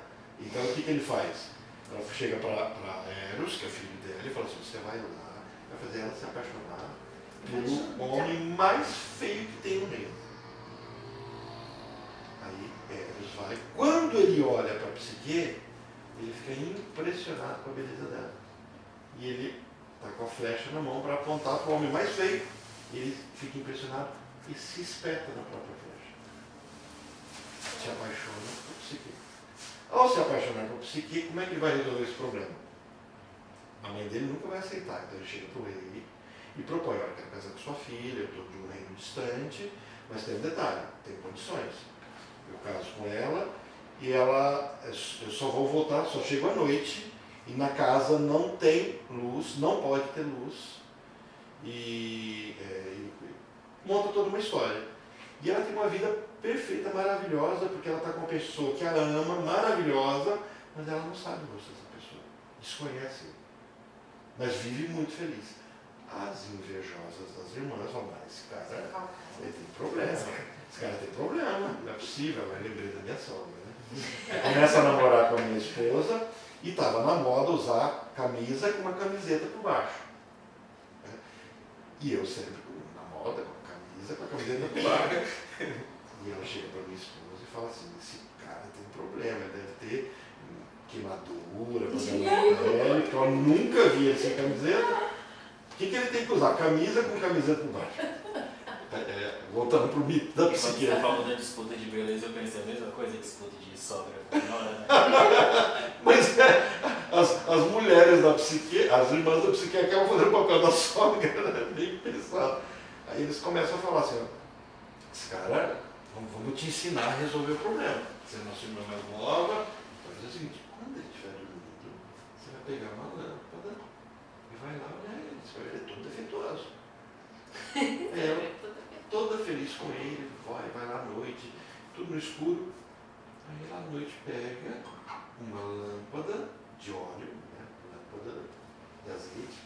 Então o que ele faz? Ela chega para Eros, que é filho dela, e fala assim, você vai lá, vai fazer ela se apaixonar pelo homem mais feio que tem no reino. Aí Eros vai. Quando ele olha para Psique, ele fica impressionado com a beleza dela. E ele está com a flecha na mão para apontar para o homem mais feio. Ele fica impressionado e se espeta na própria flecha. Se apaixona por Psique. Ao se apaixonar por Psique, como é que ele vai resolver esse problema? A mãe dele nunca vai aceitar. Então ele chega para o rei e propõe, olha, quero casar com sua filha, eu estou de um reino distante, mas tem um detalhe, tem condições. Eu caso com ela e eu só vou voltar, só chego à noite e na casa não tem luz, não pode ter luz. E monta toda uma história. E ela tem uma vida perfeita, maravilhosa, porque ela está com uma pessoa que a ama, maravilhosa, mas ela não sabe o rosto dessa pessoa, desconhece, mas vive muito feliz. As invejosas das irmãs vão lá, esse cara ele tem problema, esse cara tem problema, não é possível, eu lembrei da minha sogra, né? Começa a namorar com a minha esposa e estava na moda usar camisa com uma camiseta por baixo. Né? E eu sempre na moda, com a camiseta por baixo. E ela chega para minha esposa e fala assim, esse cara tem problema, ele deve ter queimadura, problema na pele, porque eu nunca vi ele sem camiseta. O que ele tem que usar? Camisa com camiseta por baixo. Voltando para o mito da Psique. Quando você falou da disputa de beleza, eu pensei a mesma coisa, disputa de sogra com nora, né? Mas as mulheres da Psique, as irmãs da Psique acabam fazendo o papel da sogra, né? Bem pensado. Aí eles começam a falar assim, ó, esse cara, vamos te ensinar a resolver o problema. Você é nossa irmã mais nova, faz o seguinte, quando ele estiver dormindo, você vai pegar uma lâmpada e vai lá olhar ele, você vai ver, ele é todo defeituoso. Ela, toda feliz com ele, no escuro. Aí ela à noite pega uma lâmpada de óleo, né? Lâmpada de azeite.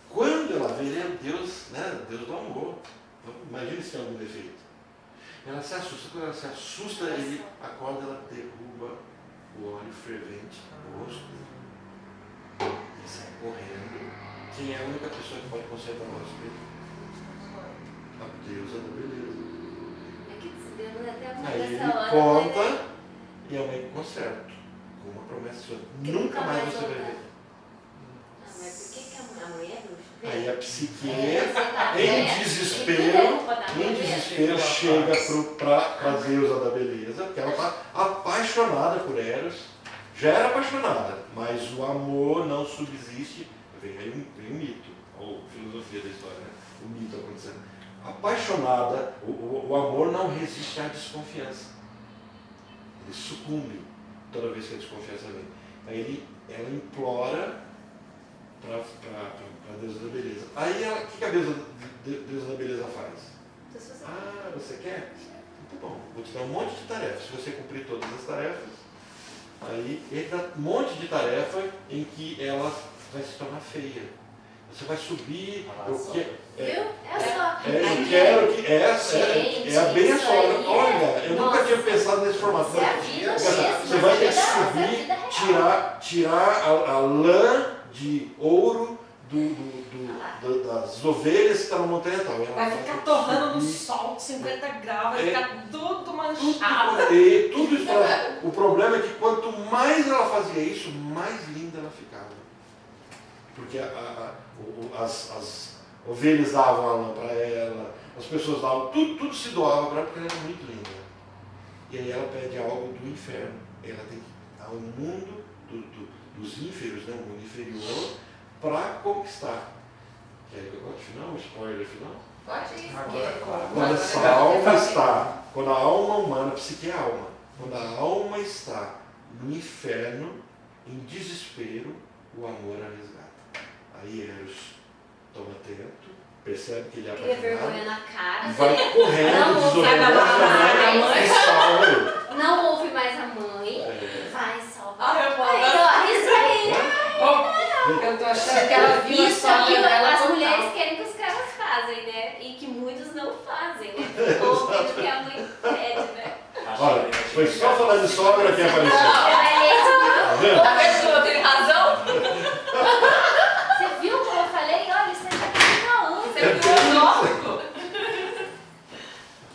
Quando ela vê, ele é Deus, né? Deus do amor. Então, imagina se tem algum defeito. Ela se assusta. Quando ela se assusta, ele acorda, ela derruba o óleo fervente no rosto dele. Ele sai correndo. Quem é a única pessoa que pode consertar o rosto dele? A deusa da beleza. É que Deus até Aí ele nessa hora. conta e a mãe conserta. Com uma promessa sua. Nunca mais você vai ver. Ah, mas por que a mãe é bruxa? Aí a psique, Em em desespero, chega para a deusa da beleza, porque ela está apaixonada por Eros. Já era apaixonada, mas o amor não subsiste. Vem aí um mito, ou filosofia da história, né? O mito acontecendo. Apaixonada, o amor não resiste à desconfiança. Ele sucumbe toda vez que a desconfiança vem. Aí ela implora para a deusa da beleza. Aí o que a deusa da beleza faz? Ah, você quer? Muito bom, vou te dar um monte de tarefas. Se você cumprir todas as tarefas, aí ele dá um monte de tarefa em que ela vai se tornar feia. Você vai subir. Eu quero que essa é a bem a sogra. Olha, eu nunca tinha pensado nesse formato. Você vai ter que subir, tirar a lã de ouro das ovelhas que estão na montanha tal. Vai ficar torrando no sol de 50 graus, vai ficar tudo manchado. Tudo isso. O problema é que quanto mais ela fazia isso, mais linda ela ficava. Porque as ovelhas davam a lã para ela, as pessoas davam, tudo se doava para ela porque ela era muito linda. E aí ela pede algo do inferno. Ela tem que dar o mundo dos ínferos, né, o mundo inferior, para conquistar. Quer que eu conte o final? Um spoiler final? Pode ir. Quando essa alma está, quando a alma humana, a psique é a alma, quando a alma está no inferno, em desespero, o amor a resgata. Aí Eros toma atento, percebe que ele é Cria vergonha apaixonado, na cara. vai correndo, desobedece. Não ouve mais a mãe. Vai salvar. Eu Isso aí. Eu tô achando que ela viu Isso a que sogra dela as total. mulheres querem que os caras fazem, né? E que muitos não fazem, né? Ouvindo o que a mãe pede, né? Olha, foi só falar de sogra que apareceu. É esse Tá A pessoa tem razão? Você viu como eu falei? Olha, isso aí tá com Você é filosófico.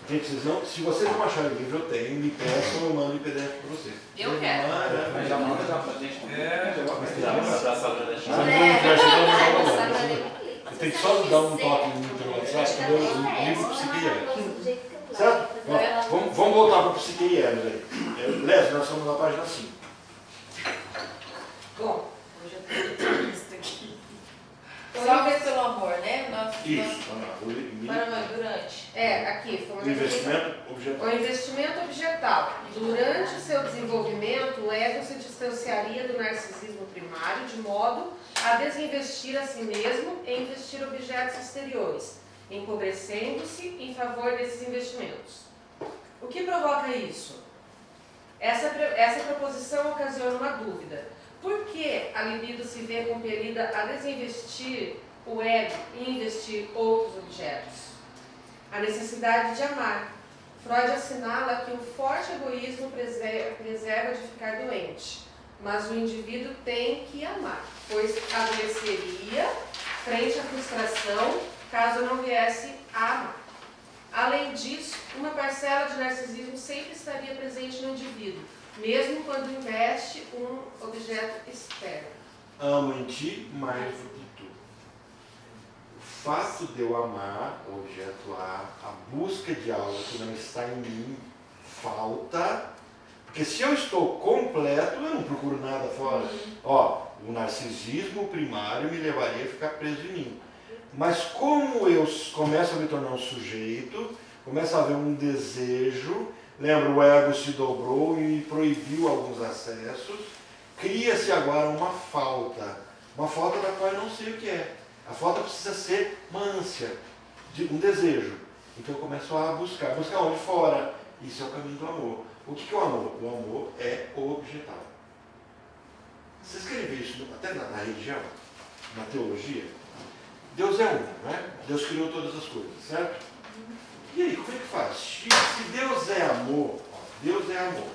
Gente, se vocês não acharem o livro, eu tenho, me peçam, eu mando em PDF para vocês. Eu quero. Mas já manda já pra gente. Já só pra deixar. Você tem que só dar um toque no WhatsApp que deu o livro Psique e Eros. Certo? Vamos voltar para o Psique e Eros aí. Léo, nós estamos na página 5. Bom, hoje eu tenho outra lista aqui. Só vez pelo amor, né? Isso. Durante. Aqui, foi O investimento objetal. O investimento objetal. Durante o seu desenvolvimento, o ego se distanciaria do narcisismo primário de modo a desinvestir a si mesmo e investir objetos exteriores, empobrecendo-se em favor desses investimentos. O que provoca isso? Essa proposição ocasiona uma dúvida. Por que a libido se vê compelida a desinvestir o ego e investir outros objetos? A necessidade de amar. Freud assinala que o forte egoísmo preserva de ficar doente, mas o indivíduo tem que amar, pois adoeceria frente à frustração caso não viesse a amar. Além disso, uma parcela de narcisismo sempre estaria presente no indivíduo, mesmo quando investe um objeto externo. Amo em ti mais do que tu. O fato de eu amar o objeto A, a busca de algo que não está em mim, falta. Porque se eu estou completo, eu não procuro nada fora. O narcisismo primário me levaria a ficar preso em mim. Mas como eu começo a me tornar um sujeito, começo a haver um desejo, lembra, o ego se dobrou e proibiu alguns acessos, cria-se agora uma falta da qual eu não sei o que é. A falta precisa ser uma ânsia, um desejo. Então eu começo a buscar onde? Fora. Isso é o caminho do amor. O que é o amor? O amor é objetal. Vocês querem ver isso até na religião, na teologia? Deus é um, né? Deus criou todas as coisas, certo? E aí, como é que faz? Se Deus é amor, Deus é amor,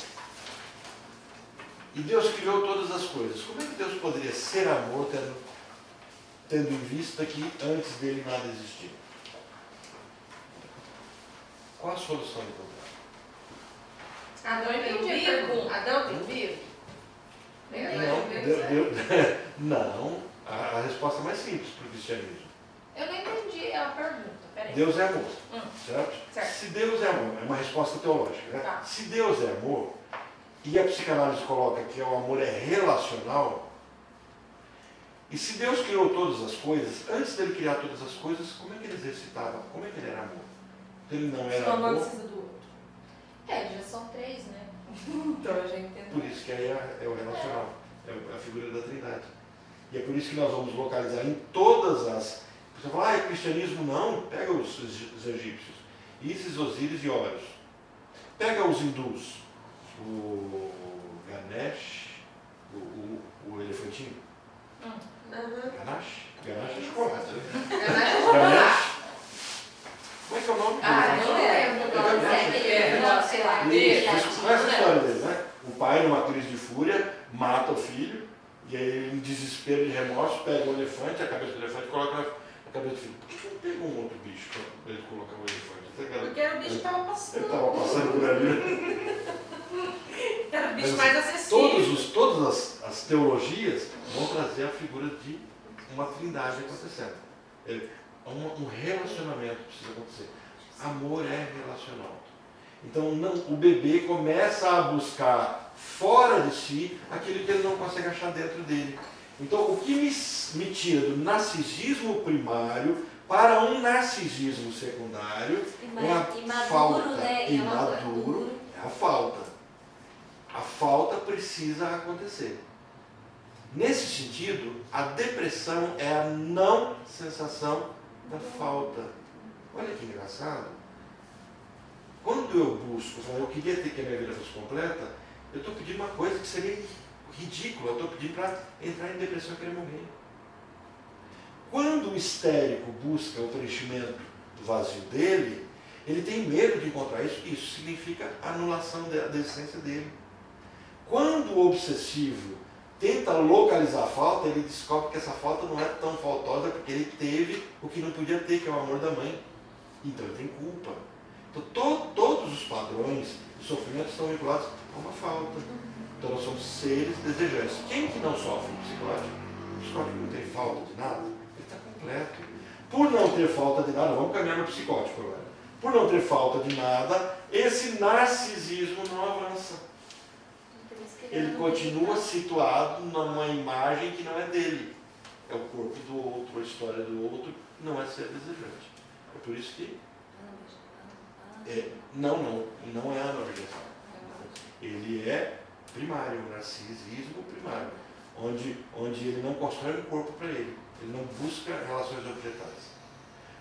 e Deus criou todas as coisas, como é que Deus poderia ser amor tendo em vista que antes dele nada existia? Qual a solução encontrada? Adão tem um vivo? Adão tem um vivo? Não, a resposta é mais simples para o cristianismo. Eu não entendi a pergunta, peraí. Deus é amor, certo? Certo. Se Deus é amor, é uma resposta teológica, né? Tá. Se Deus é amor, e a psicanálise coloca que o amor é relacional, e se Deus criou todas as coisas, antes dele criar todas as coisas, como é que ele exercitava? Como é que ele era amor? Ele não era amor amor. precisa do outro. Já são 3, né? Então eu já entendi. Por isso que aí é o relacional, é a figura da Trindade. E é por isso que nós vamos localizar em todas as... Você fala, é cristianismo? Não. Pega os egípcios, Ísis, Osíris e Horus. Pega os hindus, o Ganesh, o elefantinho. Ganesh? Ganesh é chocolate. Ganesh? Como é que é o nome? Não lembro. Sei lá. Vocês conhecem a história dele, né? O pai, numa crise de fúria, mata o filho, e aí ele, em desespero de remorso, pega o elefante, a cabeça do elefante, e coloca na cabeça do filho. Por que não pegou um outro bicho para ele colocar o elefante? Porque era o bicho que estava passando. Ele estava passando por ali. Era o bicho mais acessível. Todas as teologias vão trazer a figura de uma trindade acontecendo. Um relacionamento precisa acontecer. Amor é relacional. Então o bebê começa a buscar fora de si aquilo que ele não consegue achar dentro dele. Então o que me tira do narcisismo primário para um narcisismo secundário é a falta. Imaduro é a falta. A falta precisa acontecer. Nesse sentido, a depressão é a não sensação da falta. Olha que engraçado. Quando eu busco, eu queria ter que a minha vida fosse completa, eu estou pedindo uma coisa que seria ridícula. Eu estou pedindo para entrar em depressão e querer morrer. Quando o histérico busca o preenchimento do vazio dele, ele tem medo de encontrar isso. Isso significa anulação da essência dele. Quando o obsessivo tenta localizar a falta, ele descobre que essa falta não é tão faltosa porque ele teve o que não podia ter, que é o amor da mãe. Então ele tem culpa. Então todos os padrões de sofrimento estão vinculados a uma falta. Então nós somos seres desejantes. Quem que não sofre no psicótico? O psicótico não tem falta de nada, ele está completo. Por não ter falta de nada, vamos caminhar no psicótico agora. Por não ter falta de nada, esse narcisismo não avança. Ele continua situado numa imagem que não é dele. É o corpo do outro, a história do outro, não é ser desejante. É por isso que não é anobjeção. Ele é primário, o narcisismo primário, onde ele não constrói um corpo para ele. Ele não busca relações objetais.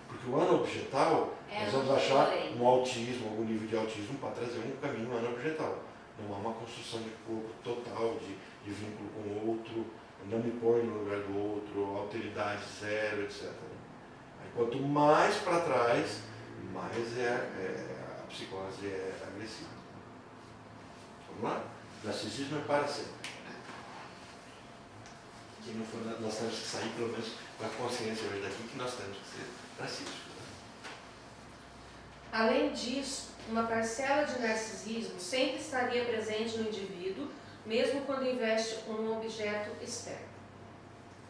Porque o anobjetal, nós vamos achar um autismo, algum nível de autismo, para trazer um caminho anobjetal. Não há uma construção de corpo total, de vínculo com o outro, não me põe no lugar do outro, alteridade zero, etc. Aí, quanto mais para trás, mais a psicose é agressiva. Vamos lá? Narcisismo é para sempre. Quem não for, nós temos que sair, pelo menos, com a consciência hoje daqui, que nós temos que ser narcísicos. Né? Além disso, uma parcela de narcisismo sempre estaria presente no indivíduo, mesmo quando investe um objeto externo.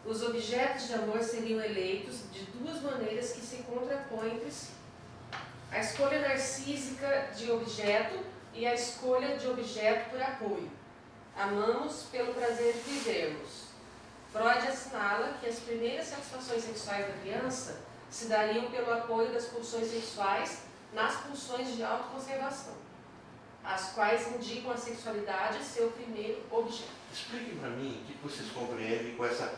Os objetos de amor seriam eleitos de duas maneiras que se contrapõem entre si. A escolha narcísica de objeto e a escolha de objeto por apoio. Amamos pelo prazer de vivermos. Freud assinala que as primeiras satisfações sexuais da criança se dariam pelo apoio das pulsões sexuais nas pulsões de autoconservação, as quais indicam a sexualidade seu primeiro objeto. Expliquem para mim o que vocês compreendem com essa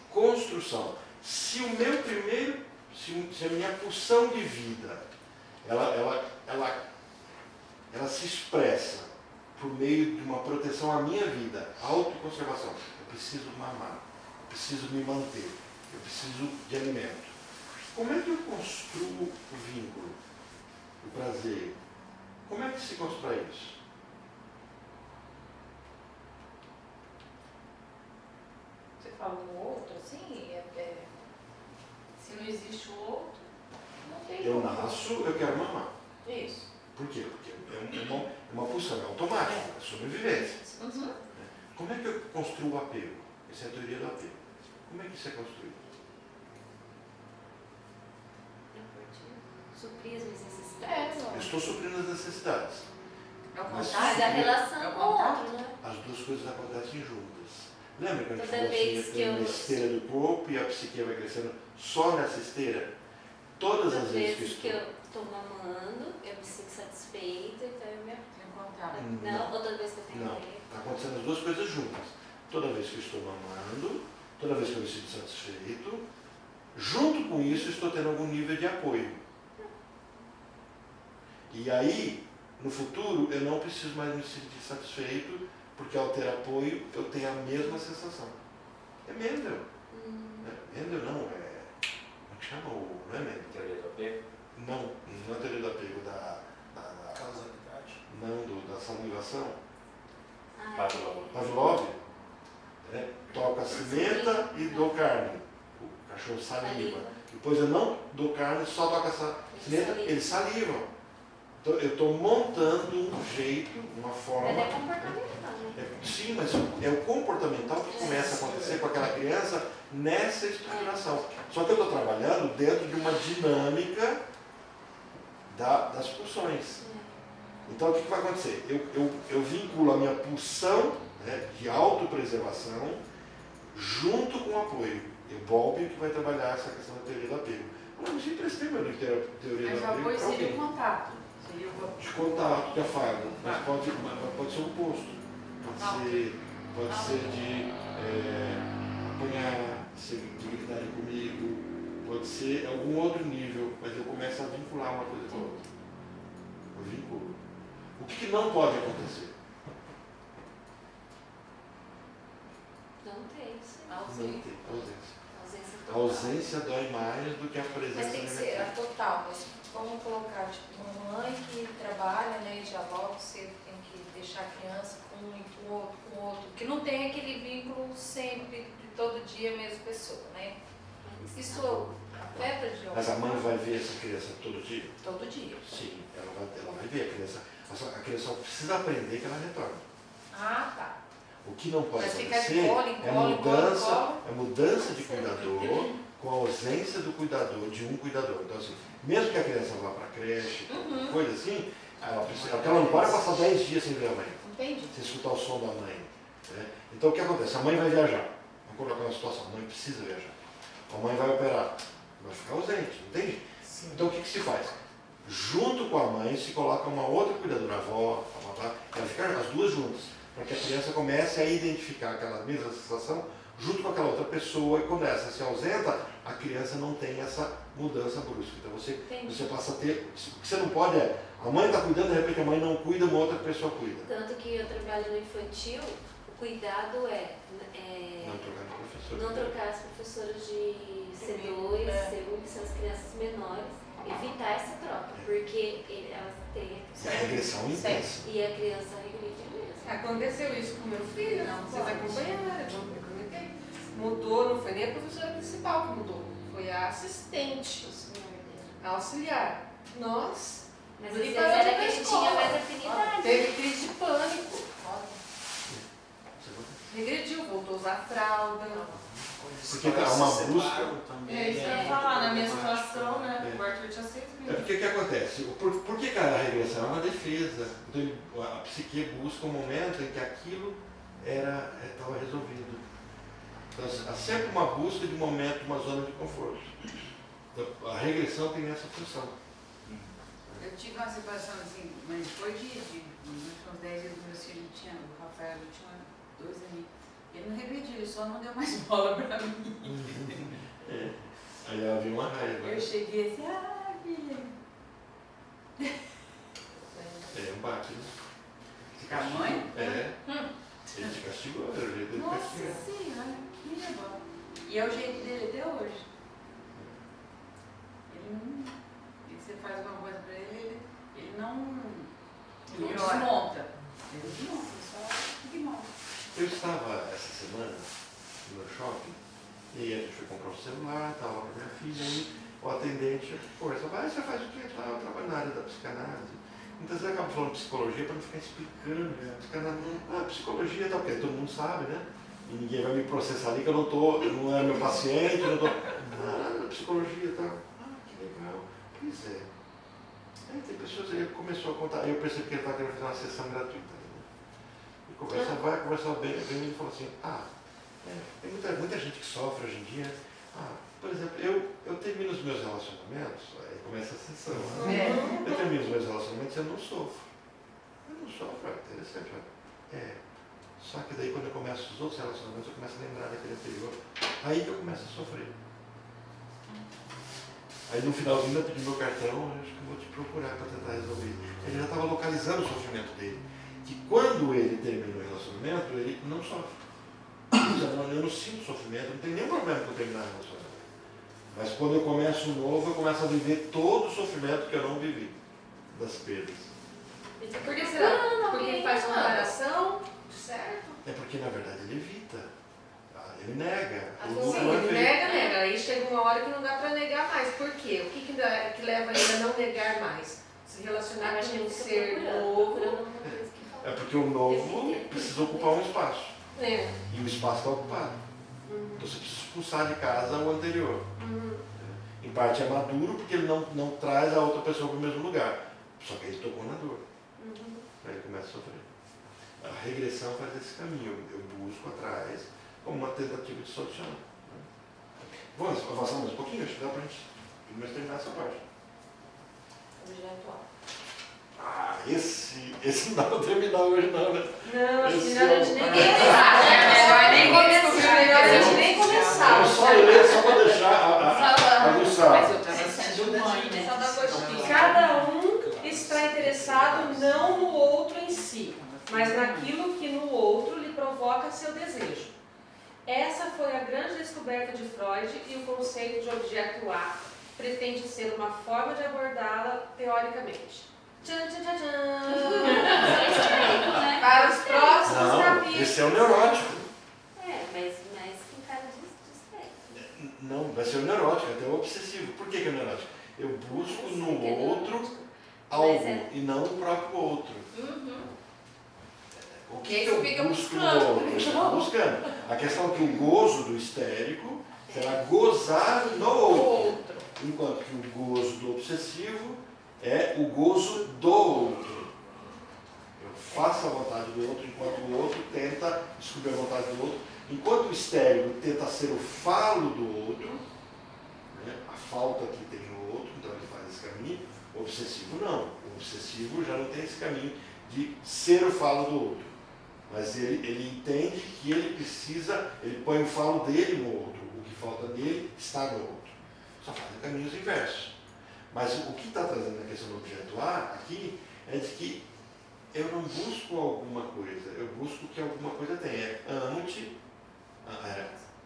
construção. Se o meu primeiro, se a minha pulsão de vida, ela ela se expressa por meio de uma proteção à minha vida, autoconservação. Eu preciso mamar, eu preciso me manter, eu preciso de alimento. Como é que eu construo o vínculo, o prazer? Como é que se constrói isso? Você fala um outro, assim, se não existe o outro, não tem Eu como. nasço, eu quero mamar. Isso. Por quê? Porque é uma pulsão, é automática, é sobrevivência. Uhum. Como é que eu construo o apego? Essa é a teoria do apego. Como é que isso é construído? Suprir as minhas necessidades. Eu estou suprindo as necessidades. É o Mas contrário. Mas a relação É o com o contato. outro, né? As duas coisas acontecem juntas. Lembra que a gente Toda falou vez assim, que tem eu- uma esteira do corpo e a psique vai crescendo só nessa esteira? Todas as vezes que eu estou... eu estou mamando, eu me sinto satisfeita, então eu me Tem contato. Não, outra vez que eu tenho Não, apego. está acontecendo as duas coisas juntas. Toda vez que eu estou mamando, toda vez que eu me sinto satisfeito, junto com isso eu estou tendo algum nível de apoio. E aí, no futuro, eu não preciso mais me sentir satisfeito, porque ao ter apoio eu tenho a mesma sensação. É Mendel. Mendel não, como é que chama? Não é Mendel. Teoria do apego? Não, não é a teoria do apego, da Causalidade. não, da salivação. Pavlov. Pavlov, toca a cimenta e dou carne. O cachorro saliva. Depois eu não dou carne, só toca essa cimenta, eles salivam. Então eu estou montando um jeito, uma forma. Mas é comportamental, né? Sim, mas é o comportamental que começa a acontecer com aquela criança nessa estruturação. Só que eu estou trabalhando dentro de uma dinâmica das pulsões. Então o que vai acontecer? Eu vinculo a minha pulsão, né, de autopreservação junto com o apoio. E o Bowlby que vai trabalhar essa questão da teoria do apego. Eu não sei emprestei meu livro de teoria Mas do o apego apoio para seria o alguém. contato. Seria o De contato, de afago, mas pode ser o oposto. Pode ser de apanhar, de gritar comigo, pode ser algum outro nível, mas eu começo a vincular uma coisa com a outra. Eu vinculo. O que não pode acontecer? Não tem isso. Não tem ausência. Ausência A total. ausência dói mais do que a presença Mas tem que ser a negativa. total, mas vamos colocar, tipo, uma mãe que trabalha, né, e já logo cedo tem que deixar a criança com um e com o outro, que não tem aquele vínculo sempre, de todo dia a mesma pessoa, né? Isso afeta de Mas a alguma mãe forma? vai ver essa criança todo dia? Todo dia. Sim, ela vai ver a criança. A criança só precisa aprender que ela retorna. Ah, tá. O que não pode Mas ficar de acontecer colo em colo, é mudança de cuidador com a ausência do cuidador, de um cuidador. Então, assim, mesmo que a criança vá para a creche, coisa assim, ela não pode passar 10 dias sem ver a mãe, Entendi. sem escutar o som da mãe. Né? Então, o que acontece? A mãe vai viajar. Vamos colocar uma situação, a mãe precisa viajar. A mãe vai operar, vai ficar ausente, entende? Então, o que se faz? Junto com a mãe se coloca uma outra cuidadora, a avó, ela fica as duas juntas, para que a criança comece a identificar aquela mesma sensação junto com aquela outra pessoa, e quando essa se ausenta, a criança não tem essa mudança brusca. Então você passa a ter. O que você não pode a mãe está cuidando, de repente a mãe não cuida, uma outra pessoa cuida. Tanto que eu trabalho no infantil, o cuidado Não trocar de professor. não trocar as professoras de C2, C1, que são as crianças menores, evitar essa troca, porque elas têm E a regressão intensa. e a criança regride mesmo. Aconteceu isso com meu filho, Não, vocês pode. acompanharam, eu comentei. Mudou, não foi nem a professora principal que mudou, foi a assistente, a auxiliar. Nós, Mas às ele vezes parou de ir era pra que a gente escola. tinha mais afinidade. Teve crise de pânico, regrediu, voltou a usar fralda. Porque há uma busca. É isso que eu ia falar, na minha situação, né? O Arthur tinha 6 É mil. porque o que acontece? Por que a regressão é uma defesa? Então, a psique busca um momento em que aquilo estava resolvido. Então, há sempre uma busca de momento, uma zona de conforto. Então, a regressão tem essa função. Eu tive uma situação assim, mas foi nos últimos 10 dias do meu filho, o Rafael tinha 2 anos. Ele não regrediu, ele só não deu mais bola pra mim. Aí ela viu uma raiva. Eu cheguei assim, filha. baque, né? Com a mãe? É. Ele te castigou, era o jeito dele Nossa castigar. senhora, que legal. E é o jeito dele até hoje. Ele não. E você faz alguma coisa pra ele, ele não desmonta. Ele desmonta, ele só ignora. Eu estava essa semana no shopping e aí a gente foi comprar um celular, estava com a minha filha e o atendente conversa, você faz o quê? Eu trabalho na área da psicanálise. Muitas vezes eu acabo falando psicologia para não ficar explicando. Psicologia tal, porque todo mundo sabe, né? E ninguém vai me processar ali que eu não é meu paciente, eu não tô. Psicologia e tal. Que legal. Pois é. Aí tem pessoas, ele começou a contar, aí eu percebi que ele estava querendo fazer uma sessão gratuita. Né? E conversar bem, ele falou assim, tem muita gente que sofre hoje em dia. Por exemplo, eu termino os meus relacionamentos, aí começa a sessão. Né? Eu termino os meus relacionamentos e eu não sofro. Eu não sofro, é interessante. Só que daí quando eu começo os outros relacionamentos, eu começo a lembrar daquele anterior. Aí que eu começo a sofrer. Aí no finalzinho eu pedi meu cartão, acho que eu vou te procurar para tentar resolver isso. Ele já estava localizando o sofrimento dele. Que quando ele termina o relacionamento, ele não sofre. Eu não sinto sofrimento, não tem nenhum problema com terminar o relacionamento. Mas quando eu começo um novo, eu começo a viver todo o sofrimento que eu não vivi, das perdas. Por que será? Porque ele faz uma comparação, certo? É porque na verdade ele evita, ele nega. Sim, ele nega. Aí chega uma hora que não dá para negar mais. Por quê? O que leva ele a não negar mais? Se relacionar com um ser novo. É porque o novo precisa ocupar um espaço. E o espaço está ocupado. Então você precisa expulsar de casa o anterior. Em parte é maduro porque ele não traz a outra pessoa para o mesmo lugar. Só que ele tocou na dor. Aí ele começa a sofrer. A regressão faz esse caminho. Eu busco atrás como uma tentativa de solucionar. Vamos avançar mais um pouquinho? Acho que dá para a gente primeiro terminar essa parte. Objeto Esse não dá para terminar hoje não, né? Não, acho que Esse melhor a gente nem começar. Melhor a gente nem começar. Eu só ler só para deixar aguçar. Mas eu estava sendo mãe, né? Cada um está interessado não no outro em si, mas naquilo que no outro lhe provoca seu desejo. Essa foi a grande descoberta de Freud e o conceito de objeto A pretende ser uma forma de abordá-la teoricamente. Tchan, tchan, tchan, tchan. Para os próximos capítulos. Esse é o neurótico. Mas com cara de Não, vai ser o neurótico, até o obsessivo. Por que é neurótico? Eu busco no outro algo e não o próprio outro. O que eu busco no outro? Eu estou buscando. A questão é que o gozo do histérico será gozar no outro. Enquanto que o gozo do obsessivo é o gozo do outro. Eu faço a vontade do outro enquanto o outro tenta descobrir a vontade do outro. Enquanto o histérico tenta ser o falo do outro, né, a falta que tem no outro, então ele faz esse caminho. O obsessivo não. O obsessivo já não tem esse caminho de ser o falo do outro. Mas ele entende que ele precisa, ele põe o falo dele no outro. O que falta nele está no outro. Só fazem caminhos inversos. Mas o que está trazendo a questão do objeto A aqui é de que eu não busco alguma coisa, eu busco que alguma coisa tenha. Amo-te,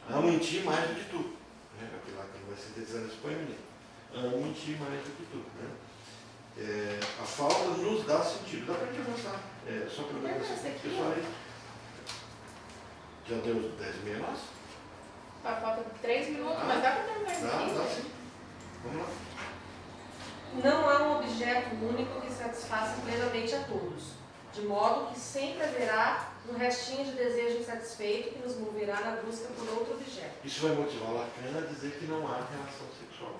amo em ti mais do que tu. Aquilo lá que ele vai sintetizando esse poeminha. Amo em ti mais do que tu. Né? A falta nos dá sentido. Dá para a gente avançar. Só para ver esse pessoal aí. Já deu 10h30 nós? Falta 3 minutos, mas dá para terminar isso aqui? Dá sim. Vamos lá. Não há um objeto único que satisfaça plenamente a todos, de modo que sempre haverá um restinho de desejo insatisfeito que nos moverá na busca por outro objeto. Isso vai motivar Lacan a dizer que não há relação sexual.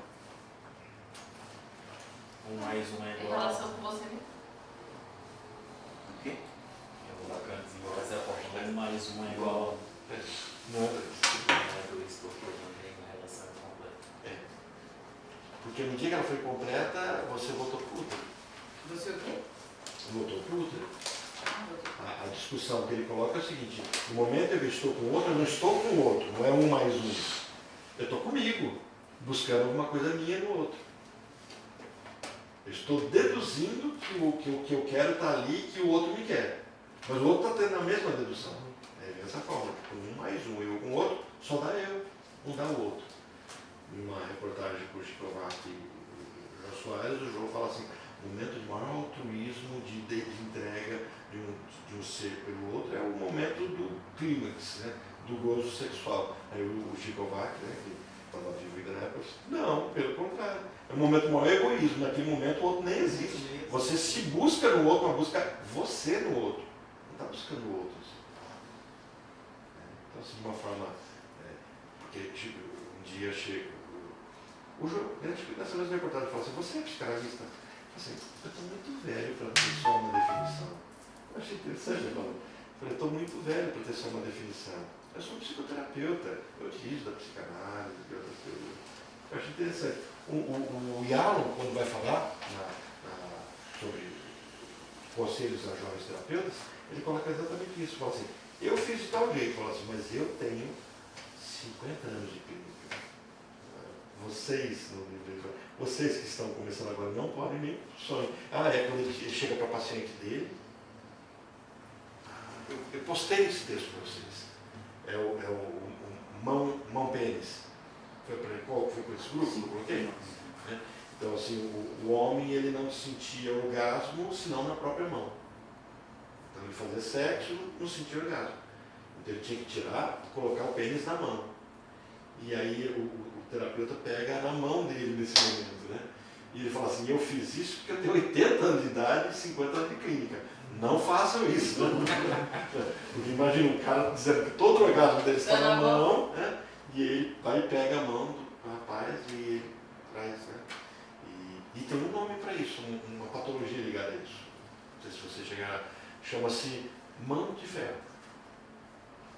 1 mais 1 é Em igual. relação com você mesmo. O quê? O Lacan desenvolve essa forma. 1 mais 1 é igual. Não é 2. Não é 2, porque também a relação é completa. Porque no dia que ela foi completa, você votou puta. Você o quê? Votou puta. A discussão que ele coloca é o seguinte: no momento em que eu estou com o outro, eu não estou com o outro, não é 1 mais 1. Eu estou comigo, buscando alguma coisa minha no outro. Eu estou deduzindo que o que eu quero está ali e que o outro me quer. Mas o outro está tendo a mesma dedução. É dessa forma, com um mais um, eu com o outro, só dá eu, não dá o outro. Numa reportagem por Chicovac e João Soares, o João fala assim, o momento de maior altruísmo, de entrega de um ser pelo outro, é o momento do clímax, né? Do gozo sexual. Aí o Chicovac, né, que estava vivo ainda na época, não, pelo contrário. É o momento do maior egoísmo. Naquele momento o outro nem existe. Você se busca no outro, mas busca você no outro. Não está buscando o outro. Então, assim, de uma forma... porque tipo, um dia chega... O João, nessa mesma reportagem, fala assim, você é psicanalista? Assim, eu estou muito velho para ter só uma definição. Eu achei interessante, eu falei, estou muito velho para ter só uma definição. Eu sou psicoterapeuta, eu utilizo da psicanálise, de outras coisas. Eu achei interessante. O Yalom, quando vai falar sobre conselhos a jovens terapeutas, ele coloca exatamente isso. Fala assim, eu fiz de tal jeito, fala assim, mas eu tenho 50 anos de clínica. Vocês que estão começando agora não podem nem sonhar. Quando ele chega para o paciente dele. Eu postei esse texto para vocês. É o mão pênis. Foi para esse grupo que eu coloquei? Né? Então, assim, o homem ele não sentia orgasmo senão na própria mão. Então, ele fazia sexo, não sentia orgasmo. Então, ele tinha que tirar e colocar o pênis na mão. E aí, o terapeuta pega na mão dele nesse momento, né? E ele fala assim, eu fiz isso porque eu tenho 80 anos de idade e 50 anos de clínica. Não façam isso. Porque imagina um cara dizendo que todo o orgasmo dele está na mão, né? E ele vai e pega a mão do rapaz e ele traz, né? E tem um nome para isso, uma patologia ligada a isso. Não sei se você chegar, chama-se mão de ferro.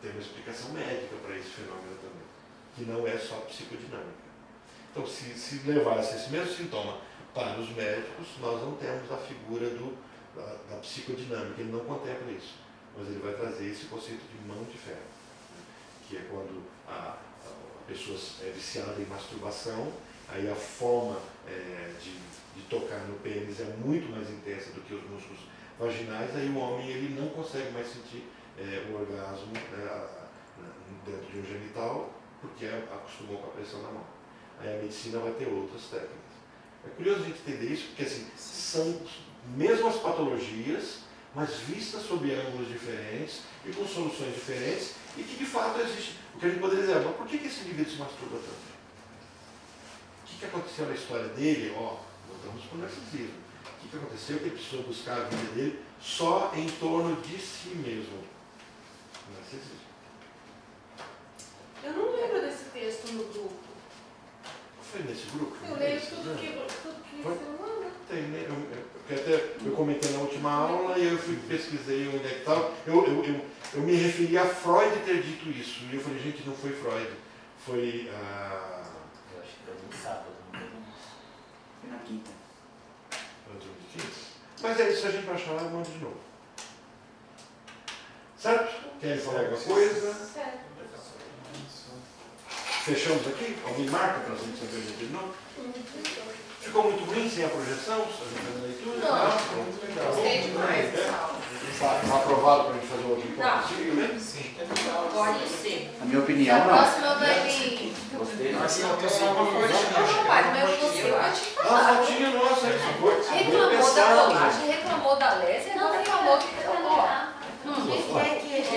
Tem uma explicação médica para esse fenômeno também, que não é só psicodinâmica. Então, se levasse esse mesmo sintoma para os médicos, nós não temos a figura da psicodinâmica, ele não contempla isso, mas ele vai trazer esse conceito de mão de ferro, né? Que é quando a pessoa é viciada em masturbação, aí a forma de tocar no pênis é muito mais intensa do que os músculos vaginais, aí o homem ele não consegue mais sentir o orgasmo dentro de um genital, porque acostumou com a pressão na mão. Aí a medicina vai ter outras técnicas. É curioso a gente entender isso, porque assim, são mesmas patologias, mas vistas sob ângulos diferentes e com soluções diferentes, e que de fato existe. O que a gente poderia dizer, mas por que esse indivíduo se masturba tanto? O que aconteceu na história dele? Voltamos para o narcisismo. O que aconteceu? Que ele precisou buscar a vida dele só em torno de si mesmo. Narcisismo. Eu não lembro desse texto no grupo. Foi nesse grupo? Eu leio tudo que você manda. Tem, né? Eu comentei na última aula e eu pesquisei onde é que estava. Eu me referi a Freud ter dito isso. E eu falei, gente, não foi Freud. Foi a... Eu acho que foi no sábado, não foi? Foi na quinta. Mas é isso, se a gente achar, eu mando de novo. Certo? Querem falar alguma coisa? Certo. Fechamos aqui? Alguém marca para a gente saber de novo? Ficou muito ruim sem a projeção? A gente faz a leitura? Não, muito legal. gostei demais dessa aula. Está aprovado para a gente fazer outro encontro? Não. Sim. Pode ser. Na minha opinião, A não. próxima vai vir. Gostei. Mas faltou só uma fotinha. Não, rapaz, mas você vai te Ah, falar. fotinha nossa, isso foi. Reclamou da colagem, reclamou da Lésia, Não, agora tem falou que. que Ó, cantar. quem é que